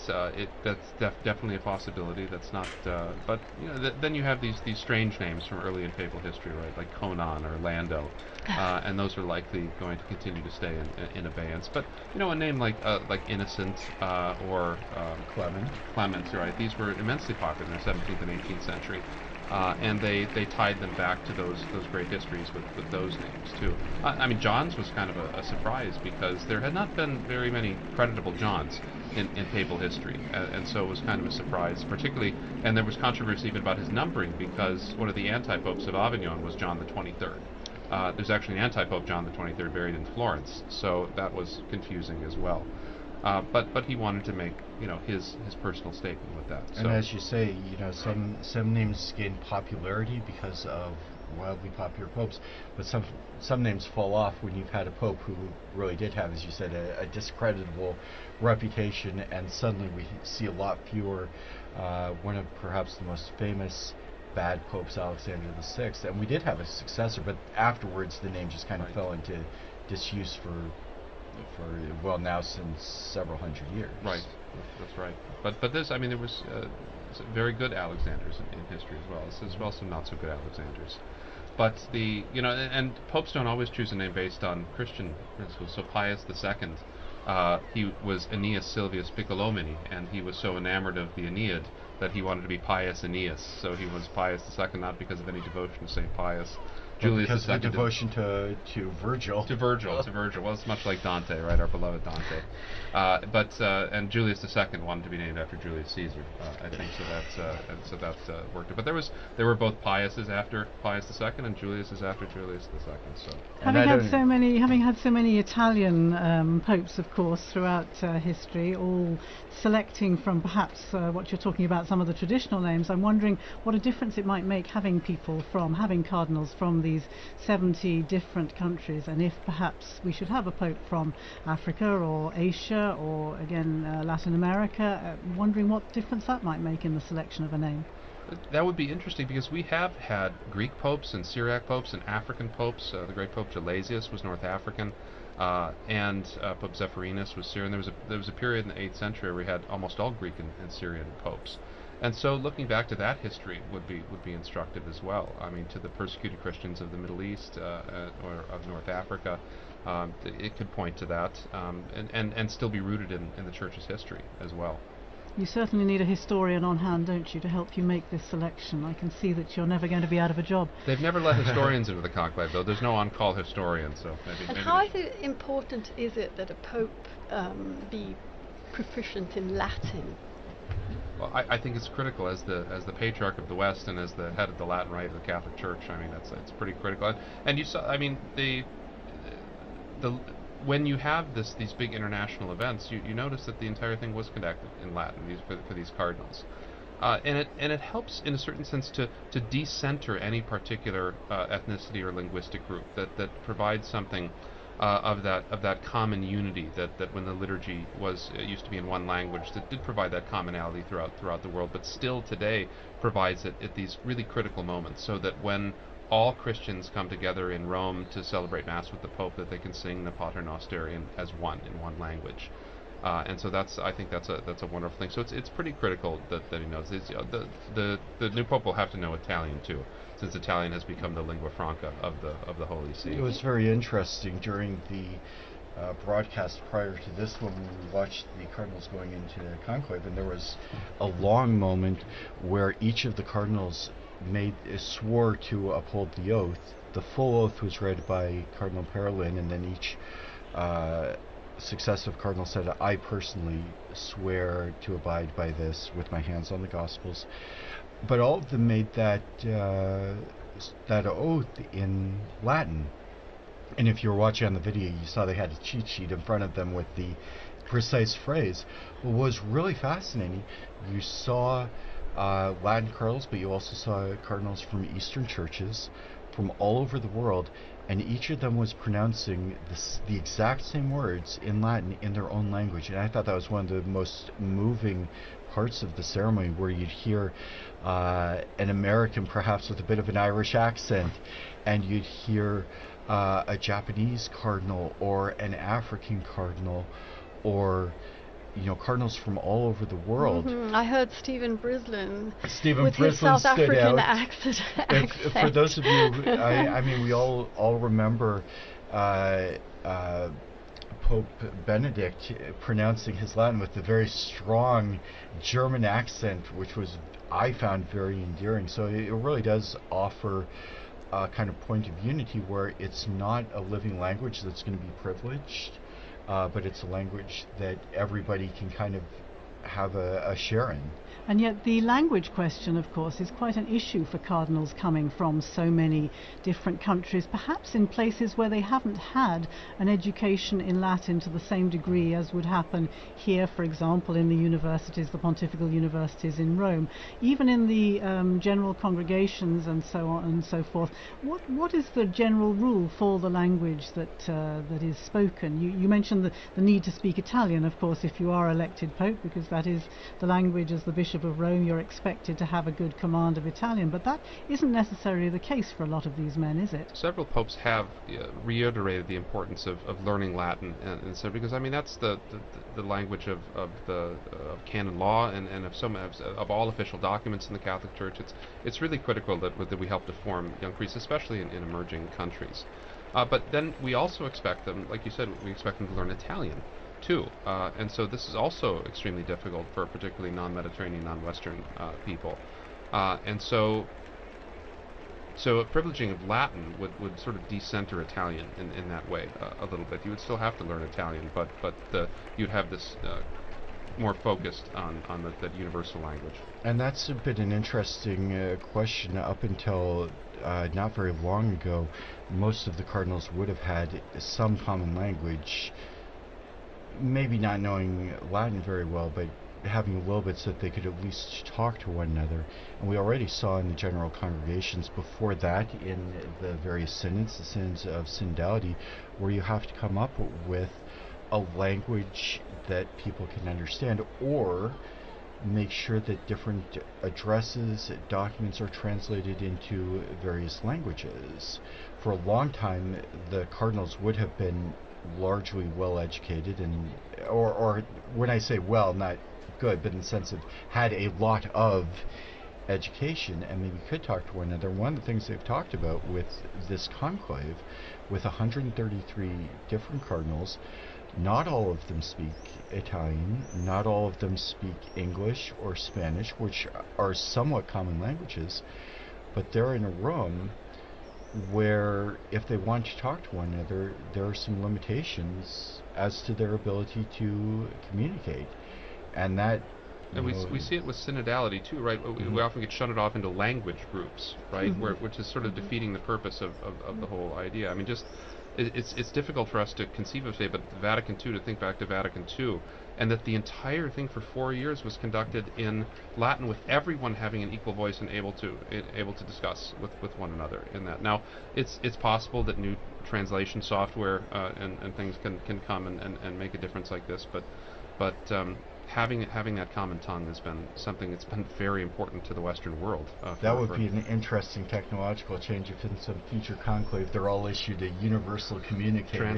that's definitely a possibility. That's not. But then you have these strange names from early in papal history, right? Like Conon or Lando, and those are likely going to continue to stay in abeyance. But a name like Innocent or Clement, right? These were immensely popular in the 17th and 18th century. And they tied them back to those great histories with those names too. I mean, John's was kind of a surprise, because there had not been very many creditable Johns in papal history, and so it was kind of a surprise, particularly. And there was controversy even about his numbering, because one of the anti-popes of Avignon was John the 23rd. There's actually an anti-pope, John the 23rd, buried in Florence, so that was confusing as well. But he wanted to make his personal statement with that. And as you say, some names gain popularity because of wildly popular popes, but some names fall off when you've had a pope who really did have, as you said, a discreditable reputation, and suddenly we see a lot fewer. One of perhaps the most famous bad popes, Alexander VI, and we did have a successor, but afterwards the name just kind of fell into disuse for now since several hundred years. Right, that's right. But this, I mean, there was very good Alexanders in history as well. As well, some not so good Alexanders. But and popes don't always choose a name based on Christian principles. So Pius II, he was Aeneas Silvius Piccolomini, and he was so enamored of the Aeneid that he wanted to be Pius Aeneas. So he was Pius II, not because of any devotion to St. Pius. Julius because of the devotion to Virgil. To Virgil. Well, it's much like Dante, right? Our beloved Dante. And Julius II wanted to be named after Julius Caesar, I think. So that worked. But there were both Piuses after Pius II and Juliuses after Julius II. So having had so many Italian popes, of course, throughout history, all selecting from perhaps what you're talking about, some of the traditional names, I'm wondering what a difference it might make having cardinals from these 70 different countries, and if perhaps we should have a pope from Africa or Asia or again Latin America, wondering what difference that might make in the selection of a name. That would be interesting because we have had Greek popes and Syriac popes and African popes. The great Pope Gelasius was North African, and Pope Zephyrinus was Syrian. There was a period in the 8th century where we had almost all Greek and Syrian popes. And so looking back to that history would be instructive as well. I mean, to the persecuted Christians of the Middle East or of North Africa, it could point to that, and still be rooted in the Church's history as well. You certainly need a historian on hand, don't you, to help you make this selection. I can see that you're never going to be out of a job. They've never let historians into the conclave, though. There's no on-call historian, so maybe. And how important is it that a pope be proficient in Latin? Well, I think it's critical as the patriarch of the West and as the head of the Latin Rite of the Catholic Church. I mean, it's pretty critical. And you saw, I mean, the when you have these big international events, you notice that the entire thing was conducted in Latin for these cardinals, and it helps in a certain sense to decenter any particular ethnicity or linguistic group that provides something of that common unity that when the liturgy used to be in one language, that did provide that commonality throughout the world, but still today provides it at these really critical moments, so that when all Christians come together in Rome to celebrate Mass with the Pope, that they can sing the Pater Noster in one language, and so I think that's a wonderful thing. So it's pretty critical that he knows. The new Pope will have to know Italian too, since Italian has become the lingua franca of the Holy See. It was very interesting during the broadcast prior to this when we watched the cardinals going into conclave, and there was a long moment where each of the cardinals swore to uphold the oath. The full oath was read by Cardinal Parolin, and then each successive cardinal said, "I personally swear to abide by this with my hands on the Gospels." But all of them made that oath in Latin. And if you were watching on the video, you saw they had a cheat sheet in front of them with the precise phrase. What was really fascinating, you saw Latin cardinals, but you also saw cardinals from Eastern churches from all over the world, and each of them was pronouncing the exact same words in Latin in their own language. And I thought that was one of the most moving parts of the ceremony, where you'd hear an American perhaps with a bit of an Irish accent, and you'd hear a Japanese cardinal or an African cardinal, or cardinals from all over the world. Mm-hmm. I heard Stephen Brislin with his South African accent. For those of you, I mean, we all remember Pope Benedict pronouncing his Latin with a very strong German accent, which I found very endearing. So it really does offer a kind of point of unity where it's not a living language that's going to be privileged, but it's a language that everybody can kind of have a share in. And yet the language question, of course, is quite an issue for cardinals coming from so many different countries, perhaps in places where they haven't had an education in Latin to the same degree as would happen here, for example, in the universities, the pontifical universities in Rome. Even in the general congregations and so on and so forth, what is the general rule for the language that is spoken? You mentioned the need to speak Italian, of course, if you are elected Pope, because that is the language. As the Bishop of Rome, you're expected to have a good command of Italian, but that isn't necessarily the case for a lot of these men, is it? Several popes have reiterated the importance of learning Latin, and so, because I mean that's the language of canon law and of all official documents in the Catholic Church. It's really critical that we help to form young priests, especially in emerging countries. But then we also expect them, like you said, we expect them to learn Italian too, and so this is also extremely difficult for particularly non-Mediterranean, non-Western people, and so a privileging of Latin would sort of decenter Italian in that way a little bit. You would still have to learn Italian, but you'd have this more focused on that universal language. And that's a bit an interesting question. Up until not very long ago, most of the cardinals would have had some common language, maybe not knowing Latin very well, but having a little bit so that they could at least talk to one another. And we already saw in the general congregations before that, in the various synods, the synods of synodality, where you have to come up with a language that people can understand, or make sure that different addresses, documents are translated into various languages. For a long time, the cardinals would have been largely well educated, and or when I say well, not good, but in the sense of had a lot of education and maybe could talk to one another. One of the things they've talked about with this conclave, with 133 different cardinals, not all of them speak Italian, not all of them speak English or Spanish, which are somewhat common languages, but they're in a room where if they want to talk to one another, there are some limitations as to their ability to communicate. And that and we see it with synodality too, right? We often get shunted off into language groups, right? Which is sort of defeating the purpose of the whole idea. I mean, just it's difficult for us to conceive of, say, but Vatican II, to think back to Vatican II, and that the entire thing for 4 years was conducted in Latin, with everyone having an equal voice and able to discuss with one another in that. Now, it's possible that new translation software and things can come and make a difference like this, but having that common tongue has been something that's been very important to the Western world. That would be an interesting technological change if in some future conclave they're all issued a universal communicator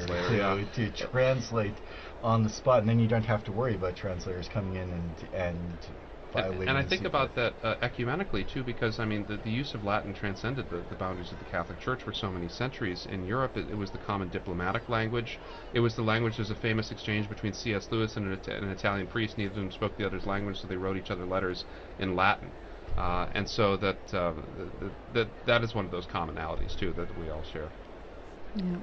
to translate on the spot, and then you don't have to worry about translators coming in and violating. And I think about that ecumenically too, because I mean the use of Latin transcended the boundaries of the Catholic Church for so many centuries. In Europe, it was the common diplomatic language. It was the language. There's a famous exchange between C.S. Lewis and an Italian priest. Neither of them spoke the other's language, so they wrote each other letters in Latin. And so that is one of those commonalities too that we all share. Yeah.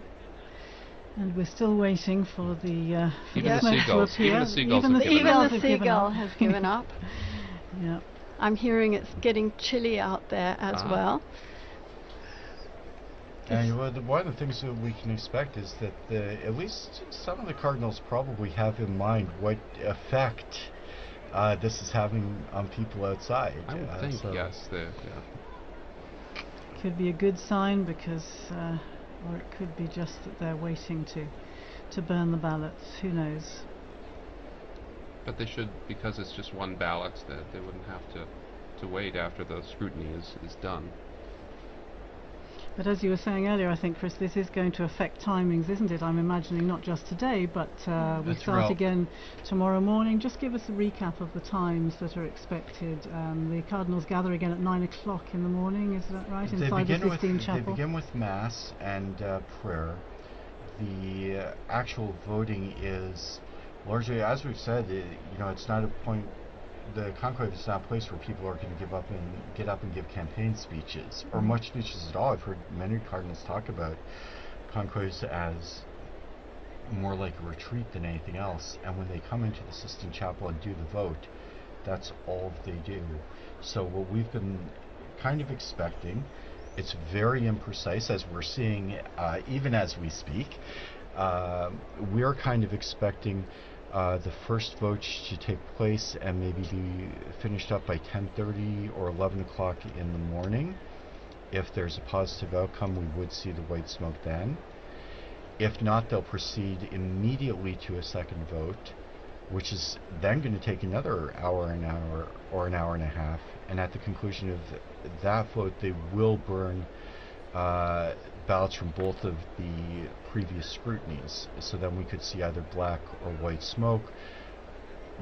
And we're still waiting for the even the seagulls. Even the seagulls Even the has given up. Yeah. I'm hearing it's getting chilly out there as well. And one of the things that we can expect is that at least some of the cardinals probably have in mind what effect this is having on people outside. I would think, yes. Could be a good sign because, or it could be just that they're waiting to burn the ballots. Who knows? But they should, because it's just one ballot, that they wouldn't have to wait after the scrutiny is done. But as you were saying earlier, I think, Chris, this is going to affect timings, isn't it? I'm imagining not just today, but we start again tomorrow morning. Just give us a recap of the times that are expected. The cardinals gather again at 9 o'clock in the morning, is that right? Inside the Sistine Chapel. They begin with Mass and prayer. The actual voting is largely, as we've said, it's not a point. The conclave is not a place where people are going to get up and give campaign speeches, or much speeches at all. I've heard many cardinals talk about conclaves as more like a retreat than anything else, and when they come into the Sistine Chapel and do the vote, that's all they do. So what we've been kind of expecting, it's very imprecise, as we're seeing even as we speak. We're kind of expecting the first votes to take place and maybe be finished up by 10:30 or 11 o'clock in the morning. If there's a positive outcome, we would see the white smoke then. If not, they'll proceed immediately to a second vote, which is then going to take another hour, an hour and a half. And at the conclusion of that vote, they will burn ballots from both of the previous scrutinies. So then we could see either black or white smoke.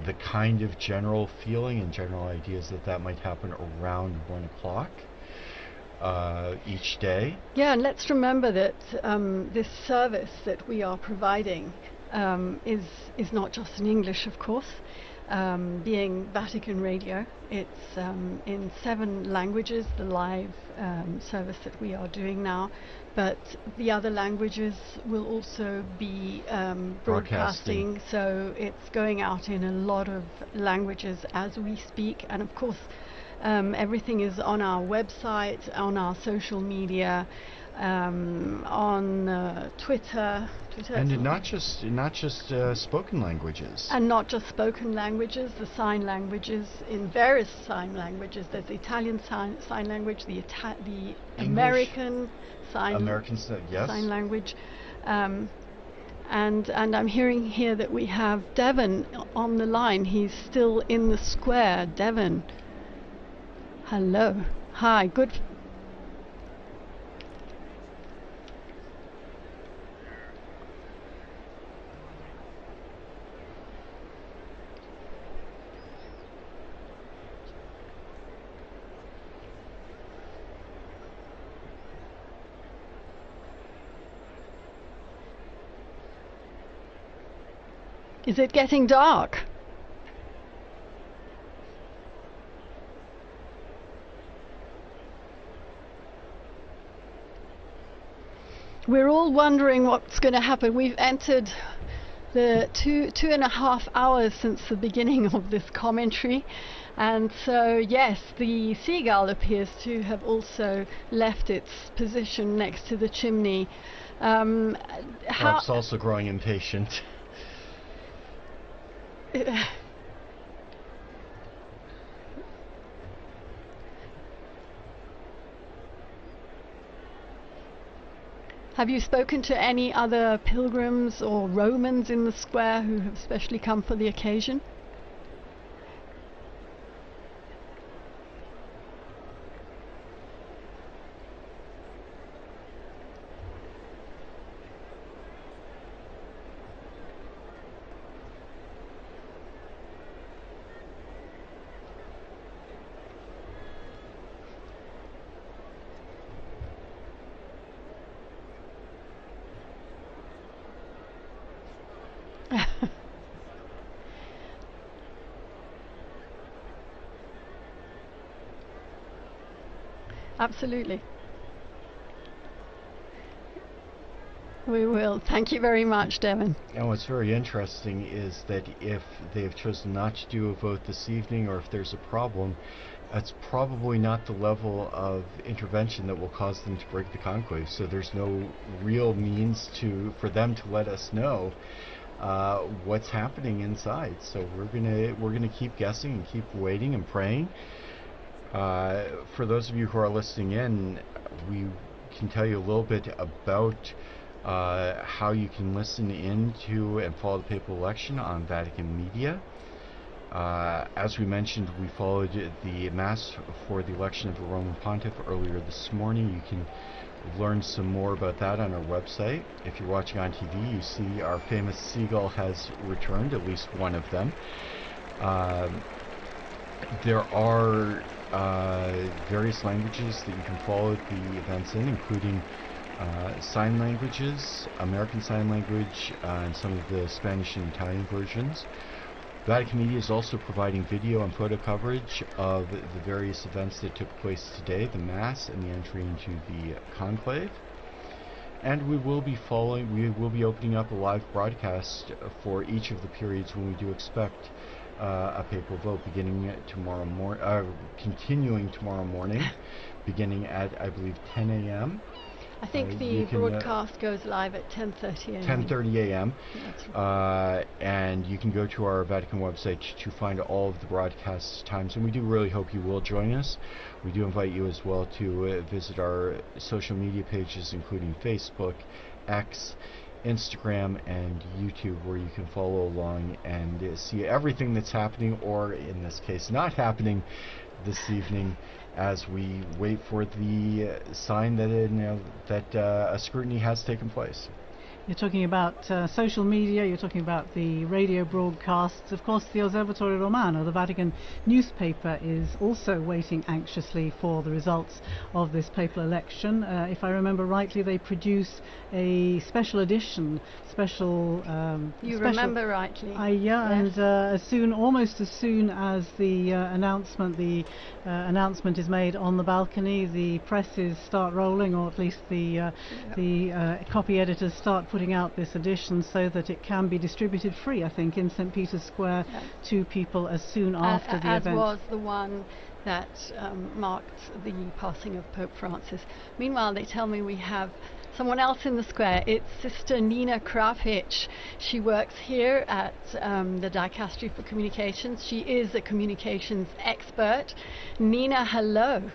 The kind of general feeling and general ideas that might happen around 1 o'clock each day. Yeah, and let's remember that this service that we are providing is not just in English, of course. Being Vatican Radio, it's in 7 languages, the live service that we are doing now, but the other languages will also be broadcasting, so it's going out in a lot of languages as we speak, and of course everything is on our website, on our social media, on Twitter, and not just spoken languages. And not just spoken languages, the sign languages, in various sign languages. There's the Italian sign language, the American sign yes. sign language, And I'm hearing here that we have Devon on the line. He's still in the square. Devon, hello. Hi, good. Is it getting dark? We're all wondering what's going to happen. We've entered the 2.5 hours since the beginning of this commentary, and so yes, the seagull appears to have also left its position next to the chimney. Perhaps also growing impatient. Have you spoken to any other pilgrims or Romans in the square who have specially come for the occasion? Absolutely. We will. Thank you very much, Devon. And what's very interesting is that if they've chosen not to do a vote this evening, or if there's a problem, that's probably not the level of intervention that will cause them to break the conclave. So there's no real means for them to let us know what's happening inside. So we're gonna keep guessing and keep waiting and praying. For those of you who are listening in, we can tell you a little bit about how you can listen in to and follow the papal election on Vatican Media. As we mentioned, we followed the Mass for the election of the Roman Pontiff earlier this morning. You can learn some more about that on our website. If you're watching on TV, you see our famous seagull has returned, at least one of them. There are various languages that you can follow the events in, including sign languages, American Sign Language, and some of the Spanish and Italian versions. Vatican Media is also providing video and photo coverage of the various events that took place today, the Mass and the entry into the conclave. And we will be opening up a live broadcast for each of the periods when we do expect a papal vote, continuing tomorrow morning, beginning at, I believe, 10 a.m. I think the broadcast goes live at 10:30 a.m. 10:30 a.m. And you can go to our Vatican website to find all of the broadcast times, and we do really hope you will join us. We do invite you as well to visit our social media pages, including Facebook, X, Instagram, and YouTube, where you can follow along and see everything that's happening, or in this case not happening, this evening, as we wait for the sign that a scrutiny has taken place. You're talking about social media, you're talking about the radio broadcasts. Of course, the Osservatore Romano, the Vatican newspaper, is also waiting anxiously for the results of this papal election. If I remember rightly, they produce a special edition, remember rightly. Yes. And almost as soon as the announcement is made on the balcony, the presses start rolling, or at least the copy editors start putting out this edition so that it can be distributed free, I think, in St. Peter's Square to people as soon after the event. As was the one that marked the passing of Pope Francis. Meanwhile, they tell me we have someone else in the square. It's Sister Nina Krafic. She works here at the Dicastery for Communications. She is a communications expert. Nina, hello.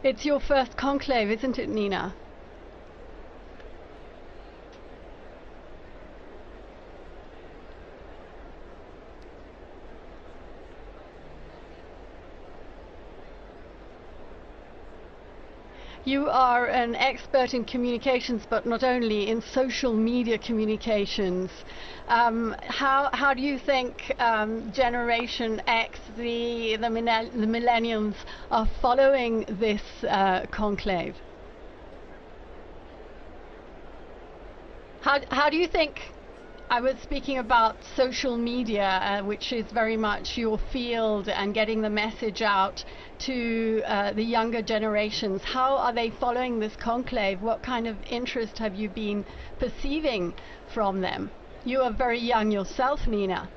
It's your first conclave, isn't it, Nina? You are an expert in communications, but not only in social media communications. How do you think Generation X, the millennials, are following this conclave? How do you think? I was speaking about social media, which is very much your field, and getting the message out to the younger generations. How are they following this conclave? What kind of interest have you been perceiving from them? You are very young yourself, Nina.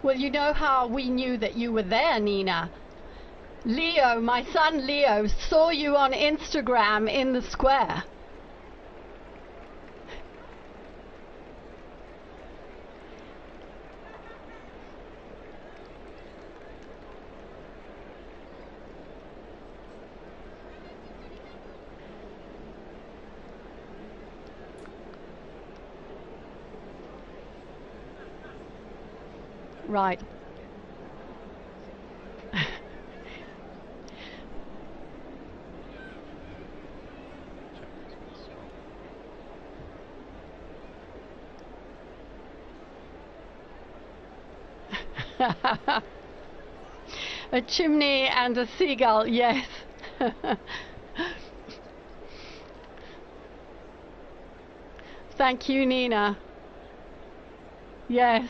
Well, you know how we knew that you were there, Nina? Leo, my son Leo, saw you on Instagram in the square. Right. A chimney and a seagull, yes. Thank you, Nina. Yes.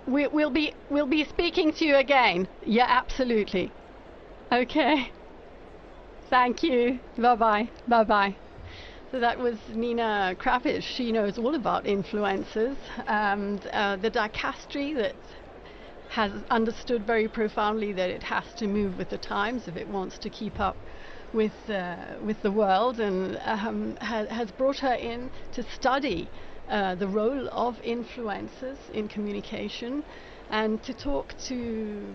We'll be speaking to you again. Yeah, absolutely. Okay. Thank you. Bye bye. Bye bye. So that was Nina Kravish. She knows all about influencers and the dicastery that has understood very profoundly that it has to move with the times if it wants to keep up with the world, and has brought her in to study the role of influencers in communication and to talk to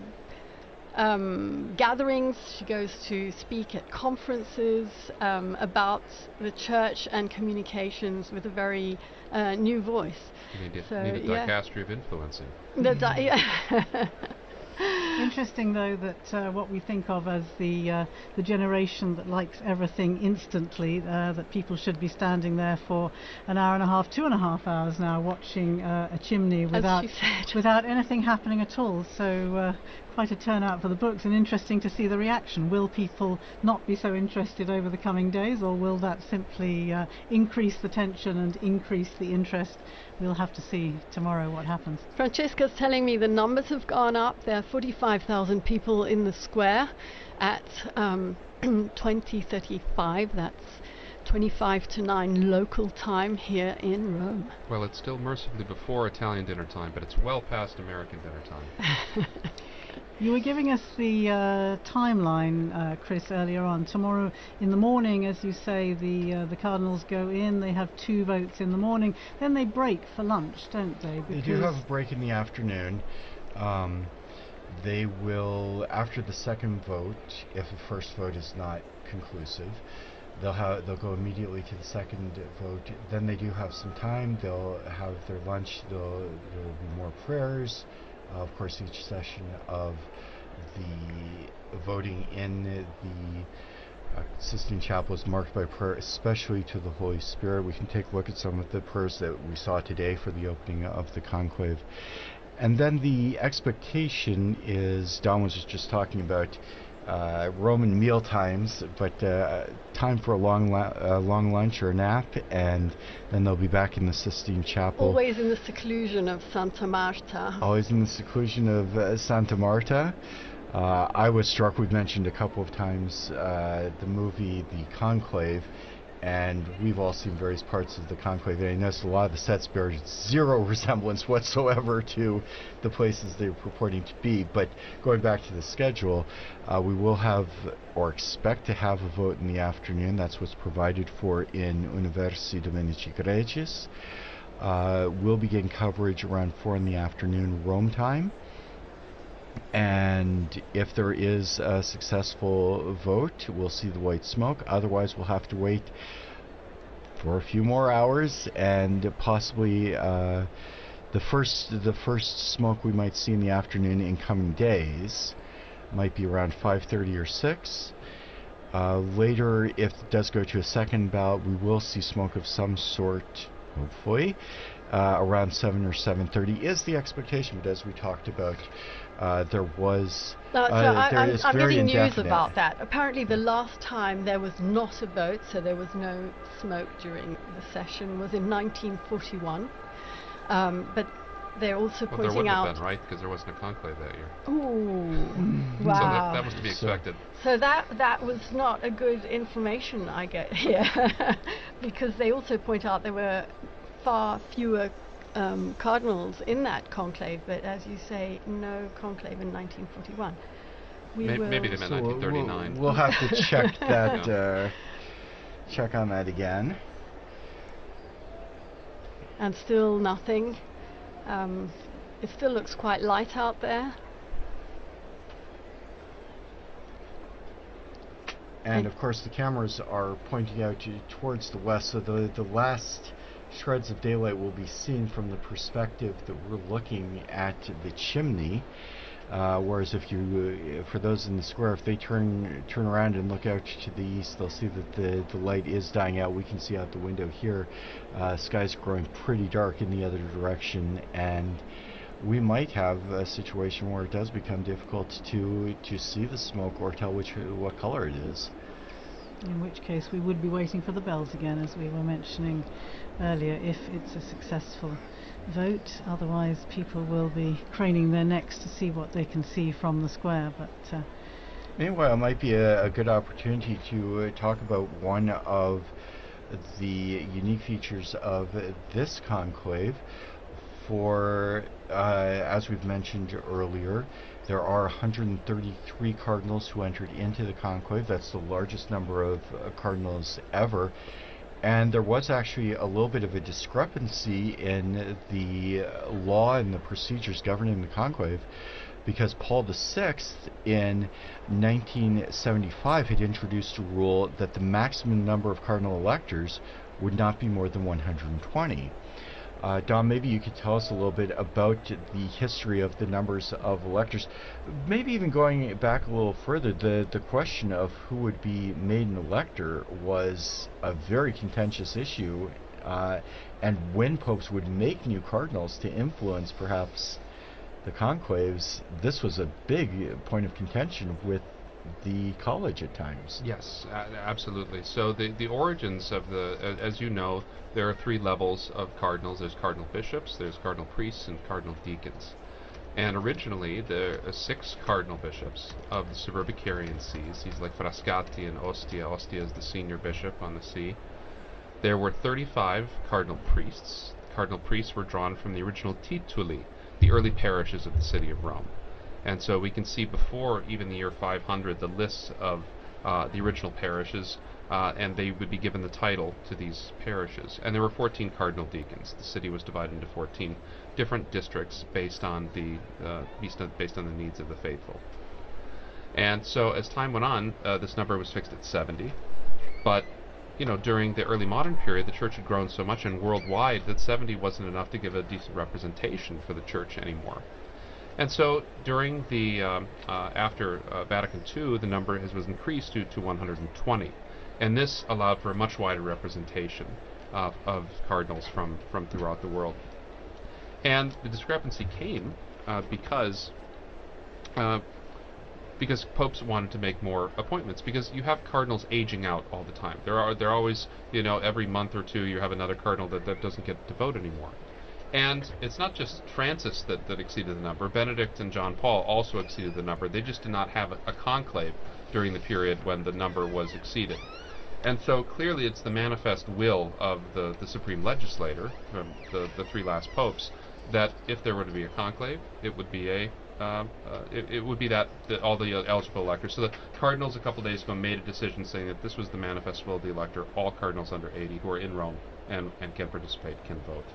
gatherings. She goes to speak at conferences about the church and communications with a very new voice. You need a dicastery of influencing. Interesting, though, that what we think of as the generation that likes everything instantly, that people should be standing there for an hour and a half, 2.5 hours now, watching a chimney without anything happening at all. So quite a turnout for the books, and interesting to see the reaction. Will people not be so interested over the coming days, or will that simply increase the tension and increase the interest? We'll have to see tomorrow what happens. Francesca's telling me the numbers have gone up. There are 45,000 people in the square at 20:35. That's 25 to 9 local time here in Rome. Well, it's still mercifully before Italian dinner time, but it's well past American dinner time. You were giving us the timeline, Chris, earlier on. Tomorrow in the morning, as you say, the cardinals go in. They have 2 votes in the morning. Then they break for lunch, don't they? They do have a break in the afternoon. They will, after the second vote, if the first vote is not conclusive, they'll go immediately to the second vote. Then they do have some time. They'll have their lunch. There will be more prayers. Of course, each session of the voting in the Sistine Chapel is marked by prayer, especially to the Holy Spirit. We can take a look at some of the prayers that we saw today for the opening of the conclave. And then the expectation is, Don was just talking about Roman meal times, but time for a long lunch or a nap, and then they'll be back in the Sistine Chapel. Always in the seclusion of Santa Marta. Always in the seclusion of Santa Marta. I was struck, we've mentioned a couple of times the movie The Conclave, and we've all seen various parts of the conclave, and I noticed a lot of the sets bear zero resemblance whatsoever to the places they're purporting to be. But going back to the schedule, we will have, or expect to have, a vote in the afternoon. That's what's provided for in Universi Dominici Gregis. We'll begin coverage around 4 in the afternoon Rome time. And if there is a successful vote, we'll see the white smoke. Otherwise, we'll have to wait for a few more hours, and possibly the first smoke we might see in the afternoon in coming days might be around 5:30 or 6. Later, if it does go to a second ballot, we will see smoke of some sort, hopefully, around 7 or 7:30 is the expectation. But as we talked about, there was I'm getting news about that. Apparently the last time there was not a vote, so there was no smoke during the session, was in 1941. But they're also pointing there wouldn't out... have been, right? Because there wasn't a conclave that year. Ooh, wow. So that was to be expected. So that was not a good information I get here. Because they also point out there were far fewer cardinals in that conclave, but as you say, no conclave in 1941. Maybe they meant 1939. We'll have to check that. Check on that again. And still nothing. It still looks quite light out there. And of course, the cameras are pointing out towards the west, so the last shreds of daylight will be seen from the perspective that we're looking at the chimney. Whereas if you, for those in the square, if they turn around and look out to the east, they'll see that the light is dying out. We can see out the window here, sky's growing pretty dark in the other direction, and we might have a situation where it does become difficult to see the smoke or tell what color it is. In which case we would be waiting for the bells again, as we were mentioning earlier, if it's a successful vote. Otherwise people will be craning their necks to see what they can see from the square. But meanwhile, it might be a good opportunity to talk about one of the unique features of this conclave. For, as we've mentioned earlier, there are 133 cardinals who entered into the conclave. That's the largest number of cardinals ever. And there was actually a little bit of a discrepancy in the law and the procedures governing the conclave, because Paul VI in 1975 had introduced a rule that the maximum number of cardinal electors would not be more than 120. Don, maybe you could tell us a little bit about the history of the numbers of electors. Maybe even going back a little further, the question of who would be made an elector was a very contentious issue, and when popes would make new cardinals to influence perhaps the conclaves, this was a big point of contention with the college at times. Yes, absolutely. So the origins of as you know, there are 3 levels of cardinals. There's cardinal bishops, there's cardinal priests, and cardinal deacons. And originally, there are 6 cardinal bishops of the Suburbicarian sees. He's like Frascati and Ostia. Ostia is the senior bishop on the see. There were 35 cardinal priests. Cardinal priests were drawn from the original tituli, the early parishes of the city of Rome. And so we can see before even the year 500 the lists of the original parishes, and they would be given the title to these parishes. And there were 14 cardinal deacons. The city was divided into 14 different districts based on the needs of the faithful. And so as time went on, this number was fixed at 70. But during the early modern period, the church had grown so much and worldwide that 70 wasn't enough to give a decent representation for the church anymore. And so during the after Vatican II, the number was increased to 120, and this allowed for a much wider representation of cardinals from throughout the world. And the discrepancy came because popes wanted to make more appointments, because you have cardinals aging out all the time. They're always, every month or two you have another cardinal that doesn't get to vote anymore. And it's not just Francis that exceeded the number. Benedict and John Paul also exceeded the number. They just did not have a conclave during the period when the number was exceeded. And so clearly it's the manifest will of the supreme legislator, the three last popes, that if there were to be a conclave, it would be it would be that all the eligible electors. So the cardinals a couple days ago made a decision saying that this was the manifest will of the elector. All cardinals under 80 who are in Rome and can participate can vote.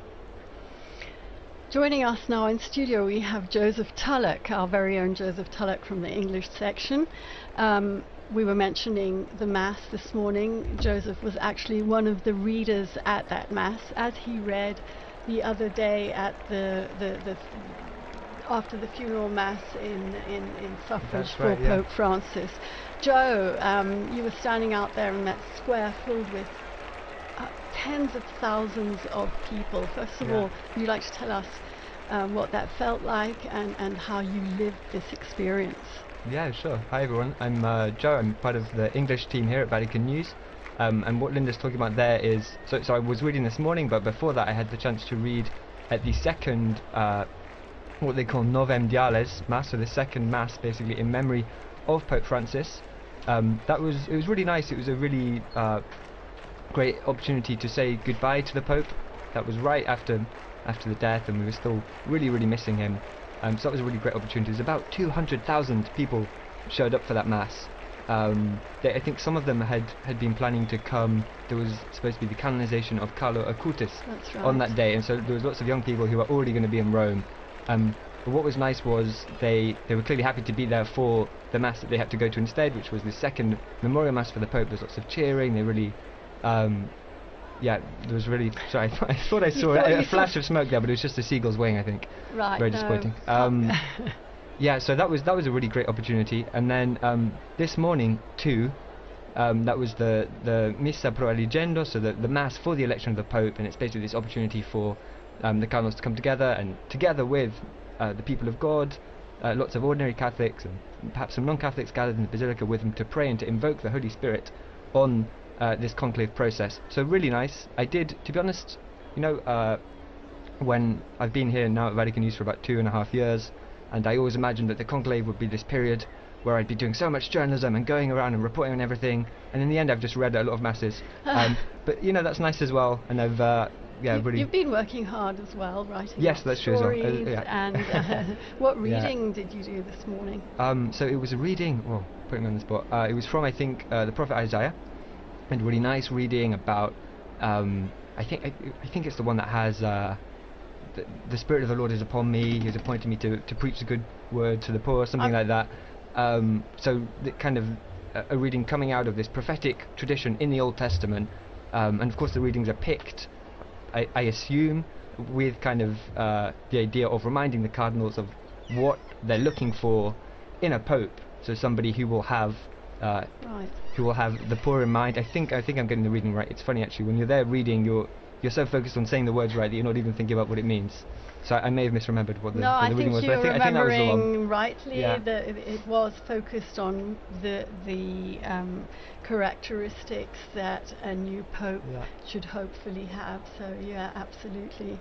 Joining us now in studio, we have Joseph Tulloch, our very own Joseph Tulloch from the English section. We were mentioning the Mass this morning. Joseph was actually one of the readers at that Mass, as he read the other day at the after the funeral Mass in suffrage for Pope Francis. Joe, you were standing out there in that square filled with tens of thousands of people. First of all, would you like to tell us what that felt like and how you lived this experience? Yeah, sure. Hi everyone, I'm Joe. I'm part of the English team here at Vatican News. And what Linda's talking about there is, so I was reading this morning, but before that I had the chance to read at the second, what they call Novem Diales Mass, so the second Mass basically in memory of Pope Francis. It was really nice. It was a really great opportunity to say goodbye to the Pope. That was right after the death, and we were still really missing him. So that was a really great opportunity. There's about 200,000 people showed up for that Mass. I think some of them had been planning to come. There was supposed to be the canonization of Carlo Acutis on that day, and so there was lots of young people who were already going to be in Rome. But what was nice was they were clearly happy to be there for the Mass that they had to go to instead, which was the second memorial Mass for the Pope. There's lots of cheering. They really there was really. Sorry, I thought I saw a flash of smoke there, but it was just a seagull's wing, I think. Right. Very disappointing. Yeah, so that was a really great opportunity. And then this morning too, that was the Missa pro Eligendo, so the Mass for the election of the Pope, and it's basically this opportunity for the cardinals to come together, and together with the people of God, lots of ordinary Catholics and perhaps some non-Catholics gathered in the Basilica with them to pray and to invoke the Holy Spirit on this conclave process. So really nice. I did, to be honest, when I've been here now at Vatican News for about 2.5 years, and I always imagined that the conclave would be this period where I'd be doing so much journalism and going around and reporting on everything, and in the end I've just read a lot of masses. But that's nice as well, and I've really... You've been working hard as well, writing Yes, that's true as well. And what reading did you do this morning? So it was a reading, putting me on the spot, it was from, I think, the prophet Isaiah, and really nice reading about, I think it's the one that has... The Spirit of the Lord is upon me. He has appointed me to preach the good word to the poor, something like that. So the kind of a reading coming out of this prophetic tradition in the Old Testament, and of course the readings are picked, I assume, with kind of the idea of reminding the cardinals of what they're looking for in a pope. So somebody who will have the poor in mind. I think I'm getting the reading right. It's funny actually, when you're there reading, you're so focused on saying the words right that you're not even thinking about what it means. So I may have misremembered what the reading was. No, I think you're remembering rightly. Yeah. That it was focused on the characteristics that a new pope should hopefully have. So yeah, absolutely.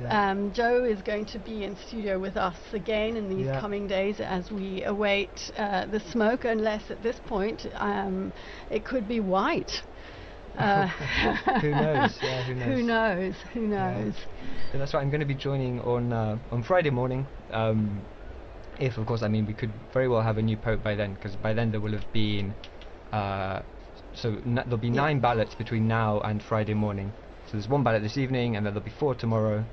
Yeah. Joe is going to be in studio with us again in these coming days as we await the smoke, unless at this point it could be white. Who knows? Yeah, who knows? Yeah. So that's right. I'm going to be joining on Friday morning. If, of course, we could very well have a new pope by then, because by then there will have been there'll be 9 ballots between now and Friday morning. So there's 1 ballot this evening, and then there'll be 4 tomorrow,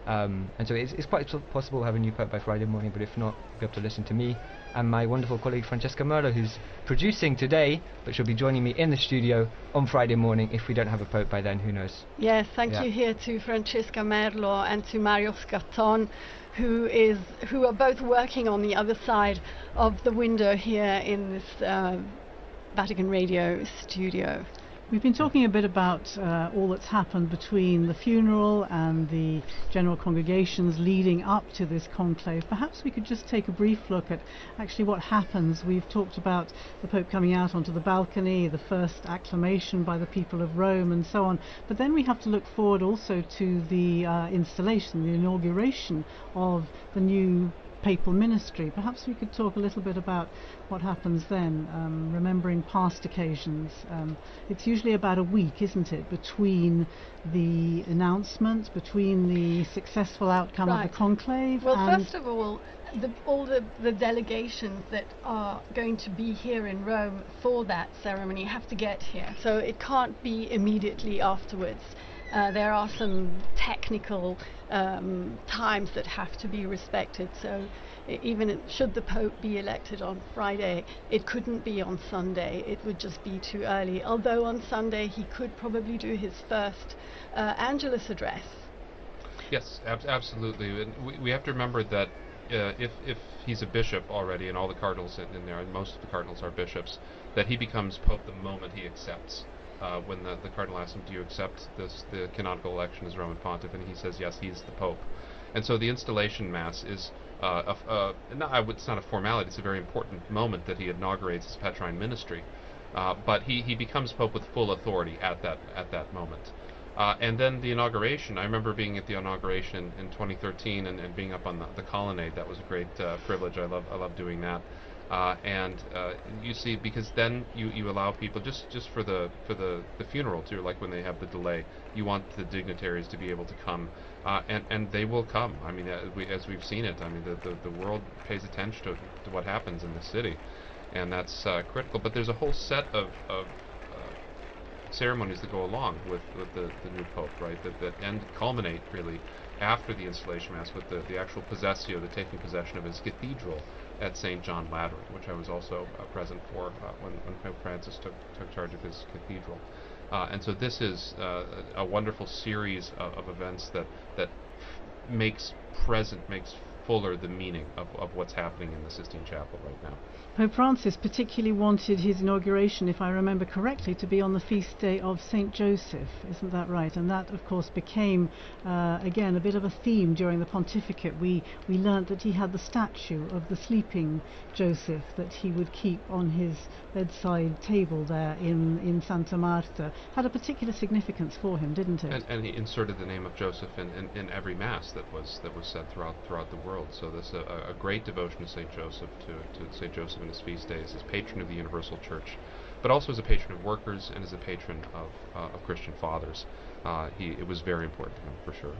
And so it's quite possible to have a new Pope by Friday morning, but if not, you'll be able to listen to me and my wonderful colleague Francesca Merlo, who's producing today, but she'll be joining me in the studio on Friday morning. If we don't have a Pope by then, who knows? Yes, thank you here to Francesca Merlo and to Mario Scatton, who are both working on the other side of the window here in this Vatican Radio studio. We've been talking a bit about all that's happened between the funeral and the general congregations leading up to this conclave. Perhaps we could just take a brief look at actually what happens. We've talked about the Pope coming out onto the balcony, the first acclamation by the people of Rome and so on, but then we have to look forward also to the installation, the inauguration of the new papal ministry. Perhaps we could talk a little bit about what happens then, remembering past occasions. It's usually about a week, isn't it, between the announcement, between the successful outcome of the conclave. Well, first of all, all the delegations that are going to be here in Rome for that ceremony have to get here, so it can't be immediately afterwards. There are some technical times that have to be respected, so even should the Pope be elected on Friday, it couldn't be on Sunday. It would just be too early, although on Sunday he could probably do his first Angelus address. Yes, absolutely. And we have to remember that if he's a bishop already, and all the cardinals in there, and most of the cardinals are bishops, that he becomes Pope the moment he accepts. When the cardinal asks him, do you accept the canonical election as Roman Pontiff, and he says yes, he's the Pope. And so the installation Mass is it's not a formality, it's a very important moment that he inaugurates his Petrine ministry. But he becomes Pope with full authority at that moment. And then the inauguration, I remember being at the inauguration in 2013 and being up on the colonnade. That was a great privilege. I love doing that. And you see, because then you allow people just for the funeral too, like when they have the delay, you want the dignitaries to be able to come, and they will come. I mean, as we've seen it, I mean, the world pays attention to what happens in the city, and that's critical. But there's a whole set of ceremonies that go along with the new Pope, right? That culminate really after the installation Mass with the actual possessio, the taking possession of his cathedral at St. John Lateran, which I was also present for when Pope Francis took charge of his cathedral. And so this is a wonderful series of events that makes fuller the meaning of what's happening in the Sistine Chapel right now. Pope Francis particularly wanted his inauguration, if I remember correctly, to be on the feast day of St. Joseph, isn't that right? And that, of course, became, again, a bit of a theme during the pontificate. We learnt that he had the statue of the sleeping Joseph that he would keep on his bedside table there in Santa Marta. Had a particular significance for him, didn't it? And he inserted the name of Joseph in every Mass that was said throughout the world. So this a great devotion to St. Joseph, to St. Joseph in his feast days, as patron of the Universal Church, but also as a patron of workers and as a patron of Christian fathers. It was very important to him, for sure.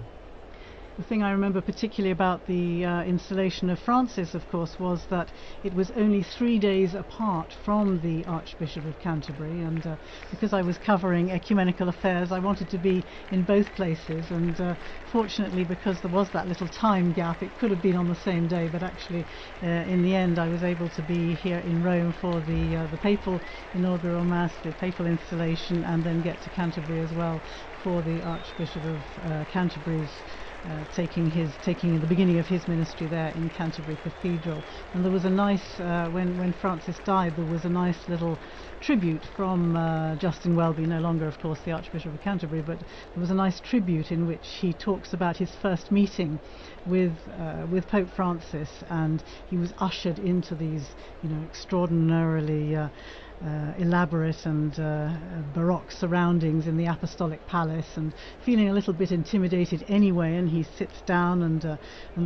The thing I remember particularly about the installation of Francis, of course, was that it was only 3 days apart from the Archbishop of Canterbury, and because I was covering ecumenical affairs, I wanted to be in both places, and fortunately, because there was that little time gap, it could have been on the same day, but actually in the end I was able to be here in Rome for the papal inaugural Mass, the papal installation, and then get to Canterbury as well for the Archbishop of Canterbury's taking the beginning of his ministry there in Canterbury Cathedral. And there was a nice when Francis died, there was a nice little tribute from Justin Welby, no longer of course the Archbishop of Canterbury, but there was a nice tribute in which he talks about his first meeting with Pope Francis, and he was ushered into these extraordinarily elaborate and baroque surroundings in the apostolic palace, and feeling a little bit intimidated anyway, and he sits down, and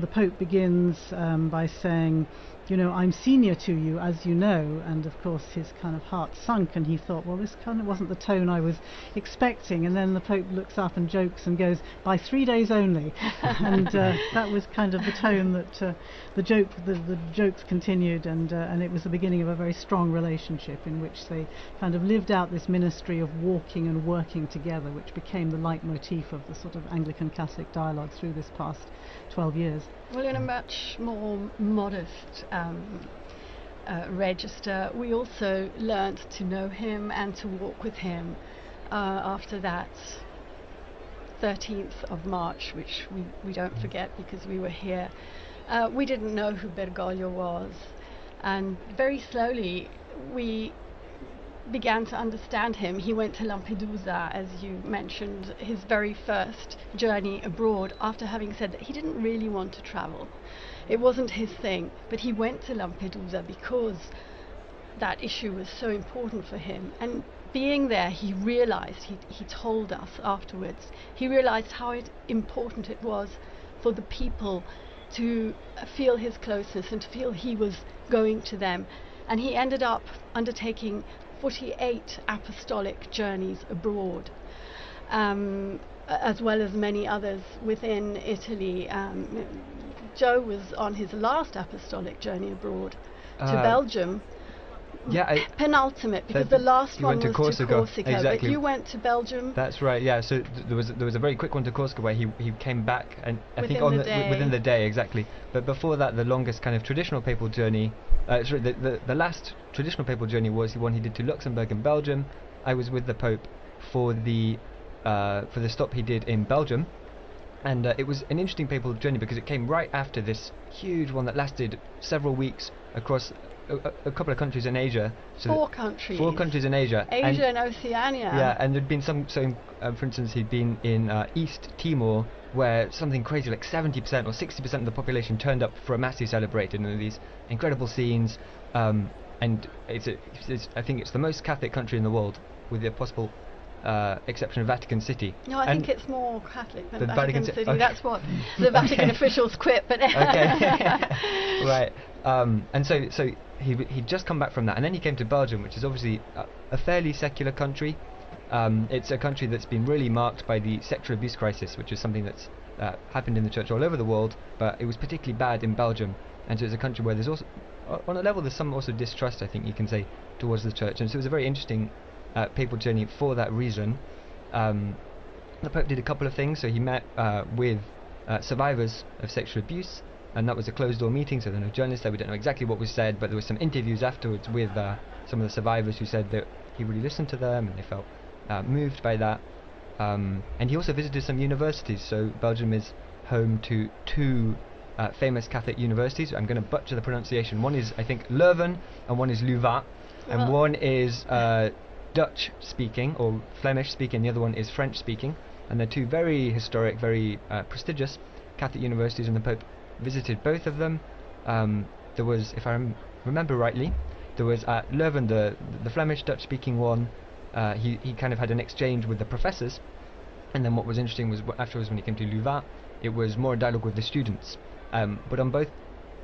the Pope begins by saying, I'm senior to you, as you know. And of course his kind of heart sunk, and he thought, well, this kind of wasn't the tone I was expecting. And then the Pope looks up and jokes and goes, by 3 days only. And that was kind of the tone that the jokes continued, and it was the beginning of a very strong relationship in which they kind of lived out this ministry of walking and working together, which became the leitmotif of the sort of Anglican Catholic dialogue through this past 12 years. Well, in a much more modest register, we also learnt to know him and to walk with him after that 13th of March, which we don't forget because we were here. We didn't know who Bergoglio was, and very slowly we began to understand him. He went to Lampedusa, as you mentioned, his very first journey abroad, after having said that he didn't really want to travel. It wasn't his thing, but he went to Lampedusa because that issue was so important for him. And being there, he realized, he told us afterwards, he realized how important it was for the people to feel his closeness and to feel he was going to them. And he ended up undertaking 48 apostolic journeys abroad, as well as many others within Italy. Joe was on his last apostolic journey abroad to Belgium. Yeah, penultimate, because the last one was to Corsica, exactly. But you went to Belgium. That's right. Yeah. So there was a very quick one to Corsica where he came back, and I think within the day, exactly. But before that, the longest kind of traditional papal journey, the last traditional papal journey was the one he did to Luxembourg and Belgium. I was with the Pope for the stop he did in Belgium, and it was an interesting papal journey because it came right after this huge one that lasted several weeks across a couple of countries in Asia. So 4 countries. 4 countries in Asia. Asia and Oceania. Yeah, and there'd been some. So, for instance, he'd been in East Timor, where something crazy like 70% or 60% of the population turned up for a mass he celebrated, and these incredible scenes. And I think it's the most Catholic country in the world, with the possible exception of Vatican City. No, I think it's more Catholic than the Vatican City. Okay. That's what the Vatican officials quit. But okay, right. And so he'd just come back from that, and then he came to Belgium, which is obviously a fairly secular country. It's a country that's been really marked by the sexual abuse crisis, which is something that's happened in the church all over the world, but it was particularly bad in Belgium. And so it's a country where there's also, on a level, there's some also distrust, I think you can say, towards the church. And so it was a very interesting papal journey for that reason. The Pope did a couple of things. So he met with survivors of sexual abuse, and that was a closed-door meeting, so there were no journalists there. We don't know exactly what was said, but there were some interviews afterwards with some of the survivors who said that he really listened to them and they felt moved by that. And he also visited some universities. So Belgium is home to 2 famous Catholic universities. I'm going to butcher the pronunciation. One is, I think, Leuven, and one is Louvain, and one is Dutch-speaking or Flemish-speaking. The other one is French-speaking, and they're 2 very historic, very prestigious Catholic universities, and the Pope visited both of them. There was, if I remember rightly, there was at Leuven, the Flemish Dutch-speaking one. He kind of had an exchange with the professors, and then what was interesting was afterwards when he came to Louvain, it was more a dialogue with the students. But on both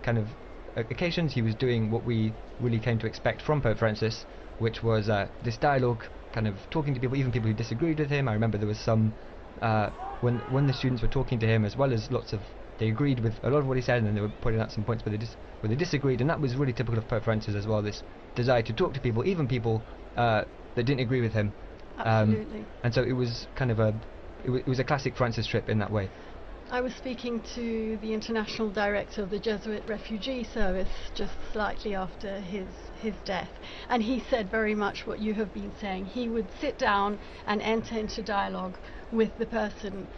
kind of occasions, he was doing what we really came to expect from Pope Francis, which was this dialogue, kind of talking to people, even people who disagreed with him. I remember there was some when the students were talking to him, as well as they agreed with a lot of what he said, and then they were pointing out some points where they disagreed, and that was really typical of Pope Francis as well, this desire to talk to people, even people that didn't agree with him. Absolutely. And so it was kind of it was a classic Francis trip in that way. I was speaking to the international director of the Jesuit Refugee Service just slightly after his death, and he said very much what you have been saying. He would sit down and enter into dialogue with the person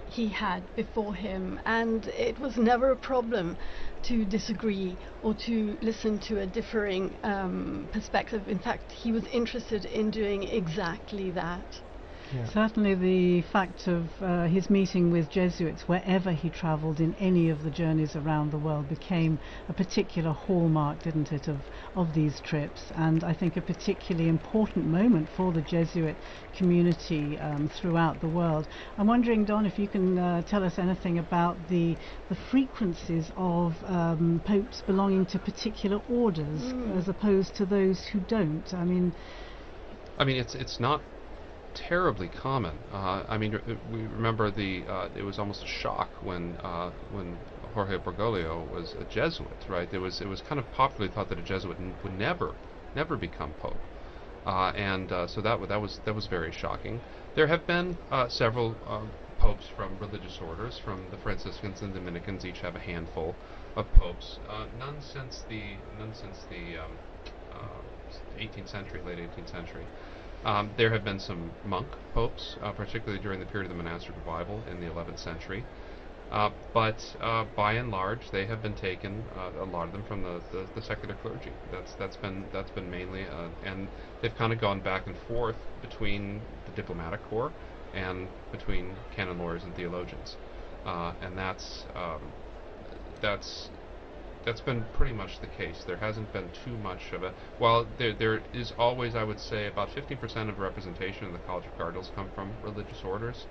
he had before him, and it was never a problem to disagree or to listen to a differing perspective. In fact, he was interested in doing exactly that. Certainly the fact of his meeting with Jesuits wherever he travelled in any of the journeys around the world became a particular hallmark, didn't it, of these trips, and I think a particularly important moment for the Jesuit community throughout the world. I'm wondering, Don, if you can tell us anything about the frequencies of popes belonging to particular orders as opposed to those who don't. I mean, it's not terribly common. We remember it was almost a shock when Jorge Bergoglio was a Jesuit, right? It was kind of popularly thought that a Jesuit would never become pope, so that was very shocking. There have been several popes from religious orders. From the Franciscans and Dominicans, each have a handful of popes. None since the 18th century, late 18th century. There have been some monk popes, particularly during the period of the monastic revival in the 11th century. But by and large, they have been taken, a lot of them, from the secular clergy. That's been mainly, and they've kind of gone back and forth between the diplomatic corps and between canon lawyers and theologians, and that's been pretty much the case. There hasn't been too much of a... While there is always, I would say, about 50% of representation in the College of Cardinals come from religious orders.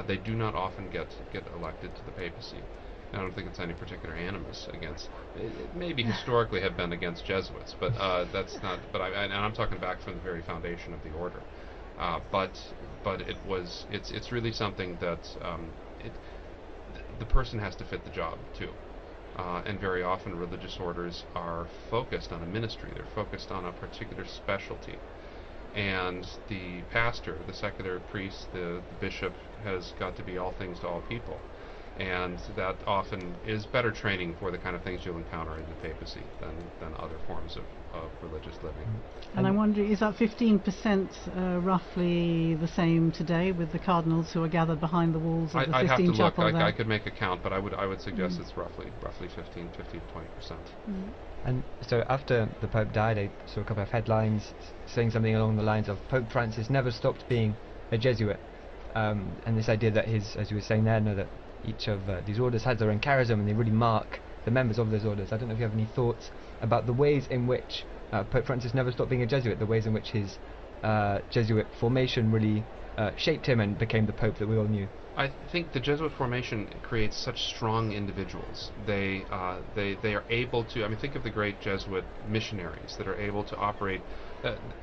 They do not often get elected to the papacy. I don't think it's any particular animus against... It maybe historically have been against Jesuits, but that's not... And I'm talking back from the very foundation of the order. But it's really something that the person has to fit the job too. And very often religious orders are focused on a ministry. They're focused on a particular specialty. And the pastor, the secular priest, the bishop has got to be all things to all people. And that often is better training for the kind of things you'll encounter in the papacy than other forms of religious living. And I'm wondering, is that 15% roughly the same today with the cardinals who are gathered behind the walls of the I'd Sistine have to look. Chapel there? I could make a count, but I would suggest it's roughly 15 to 20%. And so after the Pope died, I saw a couple of headlines saying something along the lines of Pope Francis never stopped being a Jesuit. And this idea that as you were saying there, that each of these orders has their own charism and they really mark the members of those orders. I don't know if you have any thoughts about the ways in which Pope Francis never stopped being a Jesuit, the ways in which his Jesuit formation really shaped him and became the Pope that we all knew. I think the Jesuit formation creates such strong individuals. They are able to... think of the great Jesuit missionaries that are able to operate...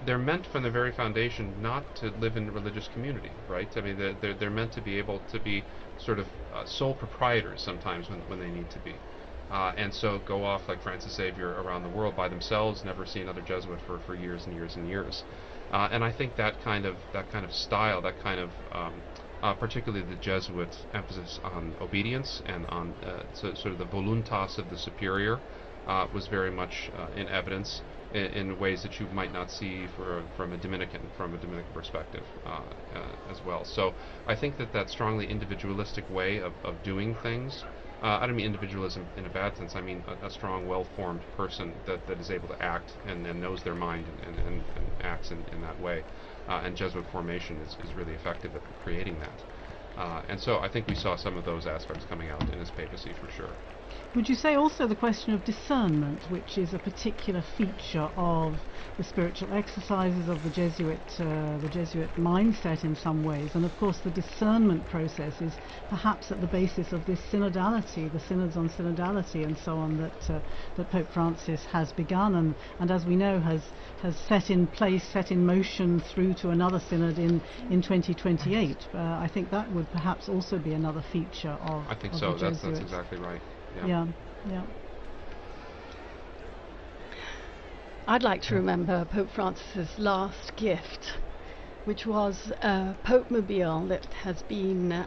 they're meant from the very foundation not to live in religious community, right? They're meant to be able to be sort of sole proprietors sometimes when they need to be. And so go off like Francis Xavier around the world by themselves, never see another Jesuit for years and years and years. And I think that kind of style, that kind of... particularly the Jesuit emphasis on obedience and on sort of the voluntas of the superior was very much in evidence in ways that you might not see from a Dominican perspective as well. So I think that strongly individualistic way of doing things, I don't mean individualism in a bad sense, I mean a strong, well-formed person that is able to act and knows their mind and acts in that way. And Jesuit formation is really effective at creating that. And so I think we saw some of those aspects coming out in his papacy for sure. Would you say also the question of discernment, which is a particular feature of the spiritual exercises of the Jesuit mindset in some ways, and of course the discernment process is perhaps at the basis of this synodality, the synods on synodality and so on that Pope Francis has begun and as we know has set in motion through to another synod in 2028. I think that would perhaps also be another feature of I think of so. the That's Jesuits. exactly right. Yeah. I'd like to remember Pope Francis's last gift, which was a Pope Mobile that has been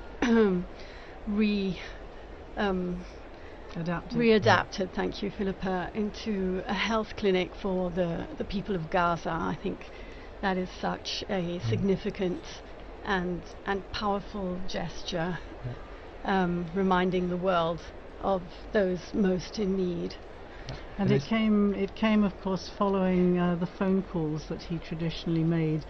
readapted, thank you, Philippa, into a health clinic for the people of Gaza. I think that is such a significant and powerful gesture, reminding the world of those most in need. And it came, of course, following the phone calls that he traditionally made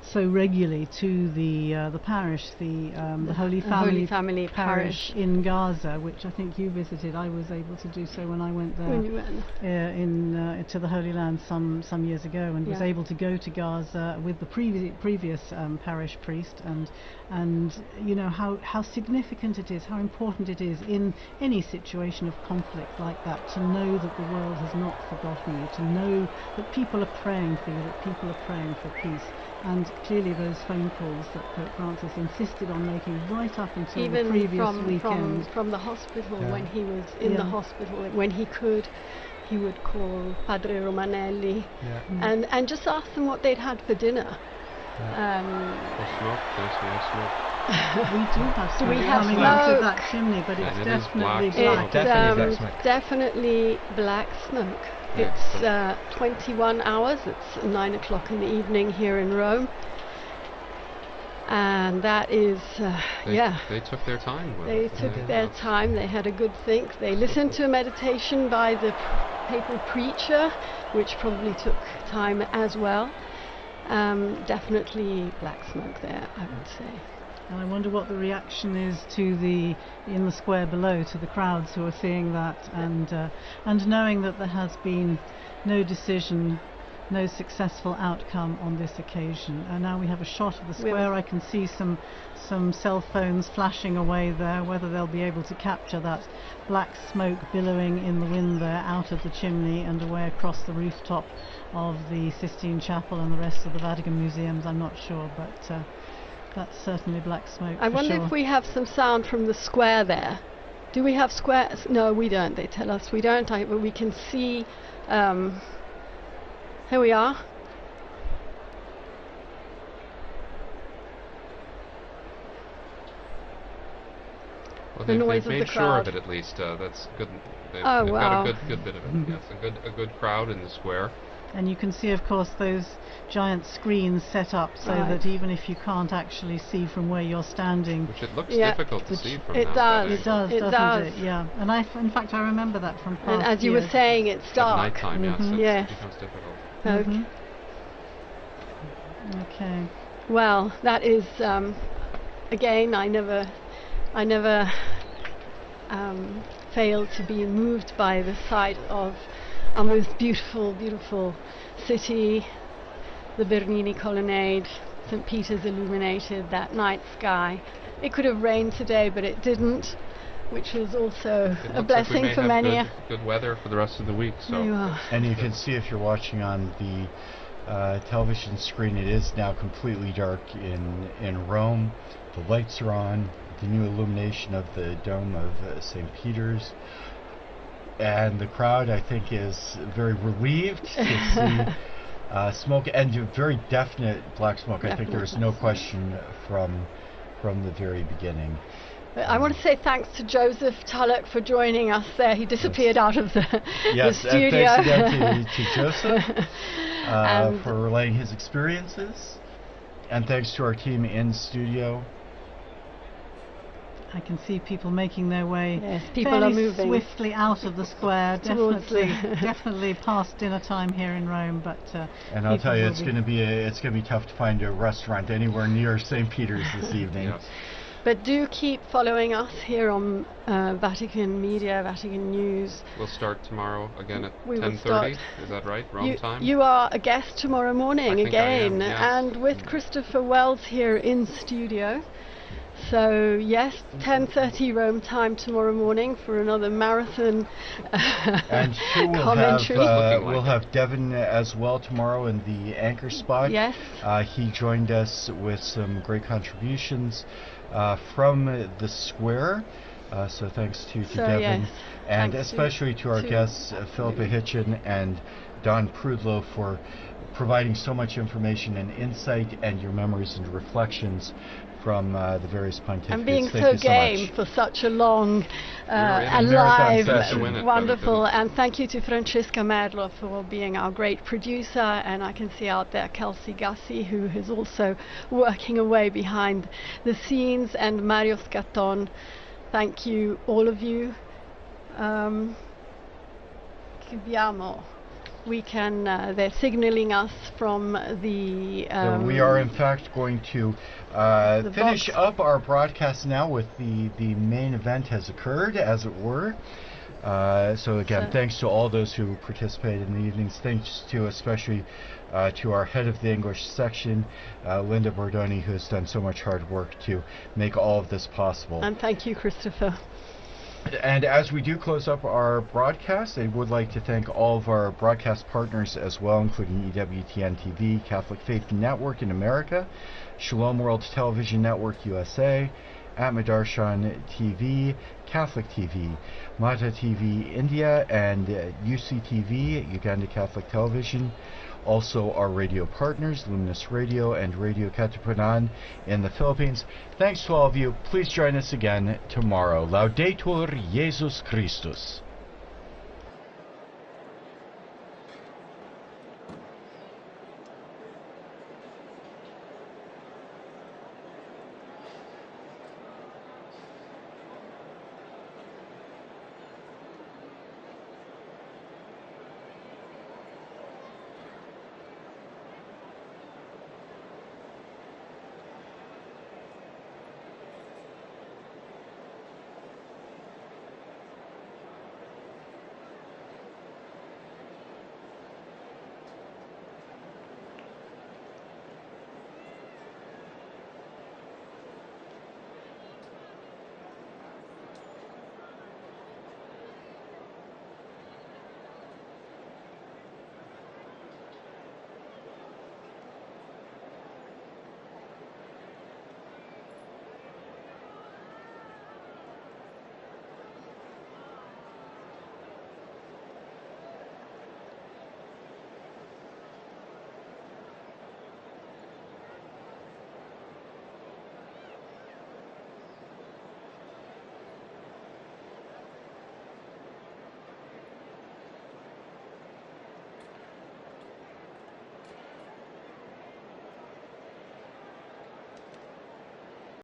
so regularly to the parish, the Holy Family parish in Gaza, which I think you visited. I was able to do so when I went there When you went. to the Holy Land some years ago, and was able to go to Gaza with the previous parish priest, and you know how significant it is, how important it is in any situation of conflict like that, to know that the world has not forgotten you, to know that people are praying for you, that people are praying for peace. And clearly those phone calls that Pope Francis insisted on making right up until Even the previous weekend. from the hospital, when he was in the hospital, when he could, he would call Padre Romanelli and just ask them what they'd had for dinner. There's smoke. We do have smoke we have coming smoke? out of that chimney, but it's And it is definitely black black. smoke. Definitely black smoke. Definitely black smoke. Yeah, It's 21 hours. It's 9 o'clock in the evening here in Rome, and that is They took their time with They it. took their time. They had a good think. They listened to a meditation by the papal preacher, which probably took time as well. Definitely black smoke there, I would say. And I wonder what the reaction is in the square below, to the crowds who are seeing that, and knowing that there has been no decision, no successful outcome on this occasion. And now we have a shot of the square. I can see some cell phones flashing away there. Whether they'll be able to capture that black smoke billowing in the wind there out of the chimney and away across the rooftop of the Sistine Chapel and the rest of the Vatican museums, I'm not sure, but that's certainly black smoke. I wonder sure. if we have some sound from the square there. Do we have squares? No, we don't. They tell us we don't. But we can see. Here we are. Well, The they've noise of made the sure crowd. of it at least. That's good. They've Oh, wow. got a good bit of it. Yes, a good crowd in the square. And you can see, of course, those giant screens set up so Right. that even if you can't actually see from where you're standing, Which it looks Yeah. difficult to see from It that does. angle. it does, It doesn't does. it? Yeah. And in fact, I remember that from past And as you were years. saying, it's At dark. nighttime, yes, Yes. it becomes difficult. Okay. Okay. Well, that is again. I never fail to be moved by the sight of our most beautiful city, the Bernini Colonnade, St. Peter's illuminated, that night sky. It could have rained today, but it didn't, which was also It a looks like we blessing may for have many. good weather for the rest of the week. There you So are. And you can see, if you're watching on the television screen, it is now completely dark in Rome. The lights are on, the new illumination of the dome of St. Peter's. And the crowd, I think, is very relieved to see smoke, and very definite black smoke. I think Definite there's no black smoke. question from the very beginning. But I want to say thanks to Joseph Tulloch for joining us there. He disappeared out of the Yes, studio. and thanks again to Joseph And for relaying his experiences, and thanks to our team in studio. I can see people making their way Yes, people fairly are moving swiftly out of the square. Towards definitely past dinner time here in Rome, but And I'll people tell you, will it's going to be tough to find a restaurant anywhere near St. Peter's this evening. yes. But do keep following us here on Vatican Media, Vatican News. We'll start tomorrow again at We will 10:30. start- Is that right? Rome You, time? you are a guest tomorrow morning I think I again, am, yes. and with Christopher Wells here in studio. So yes, 10:30 Rome time tomorrow morning for another marathon And sure commentary. we'll have Devin as well tomorrow in the anchor spot. Yes. He joined us with some great contributions from the square. So thanks to So, Devin, yes, and thanks especially to our guests, Philippa Hitchin and Don Prudlow, for providing so much information and insight, and your memories and reflections from the various pontificates. And being Thank so you game much. for such a long, in a alive, marathon session. Win it, wonderful. but we And thank you to Francesca Merlo for being our great producer. And I can see out there Kelsey Gassi, who is also working away behind the scenes, and Mario Scatton. Thank you, all of you. arriviamo. We can, they're signaling us from the... So we are in fact going to finish up our broadcast now with the main event has occurred, as it were. So again, thanks to all those who participated in the evenings. Thanks to especially to our head of the English section, Linda Bordoni, who has done so much hard work to make all of this possible. And thank you, Christopher. And as we do close up our broadcast, I would like to thank all of our broadcast partners as well, including EWTN TV, Catholic Faith Network in America, Shalom World Television Network USA, Atmadarshan TV, Catholic TV, Mata TV India, and UCTV, Uganda Catholic Television. Also our radio partners, Luminous Radio and Radio Katipunan in the Philippines. Thanks to all of you. Please join us again tomorrow. Laudetur Jesus Christus.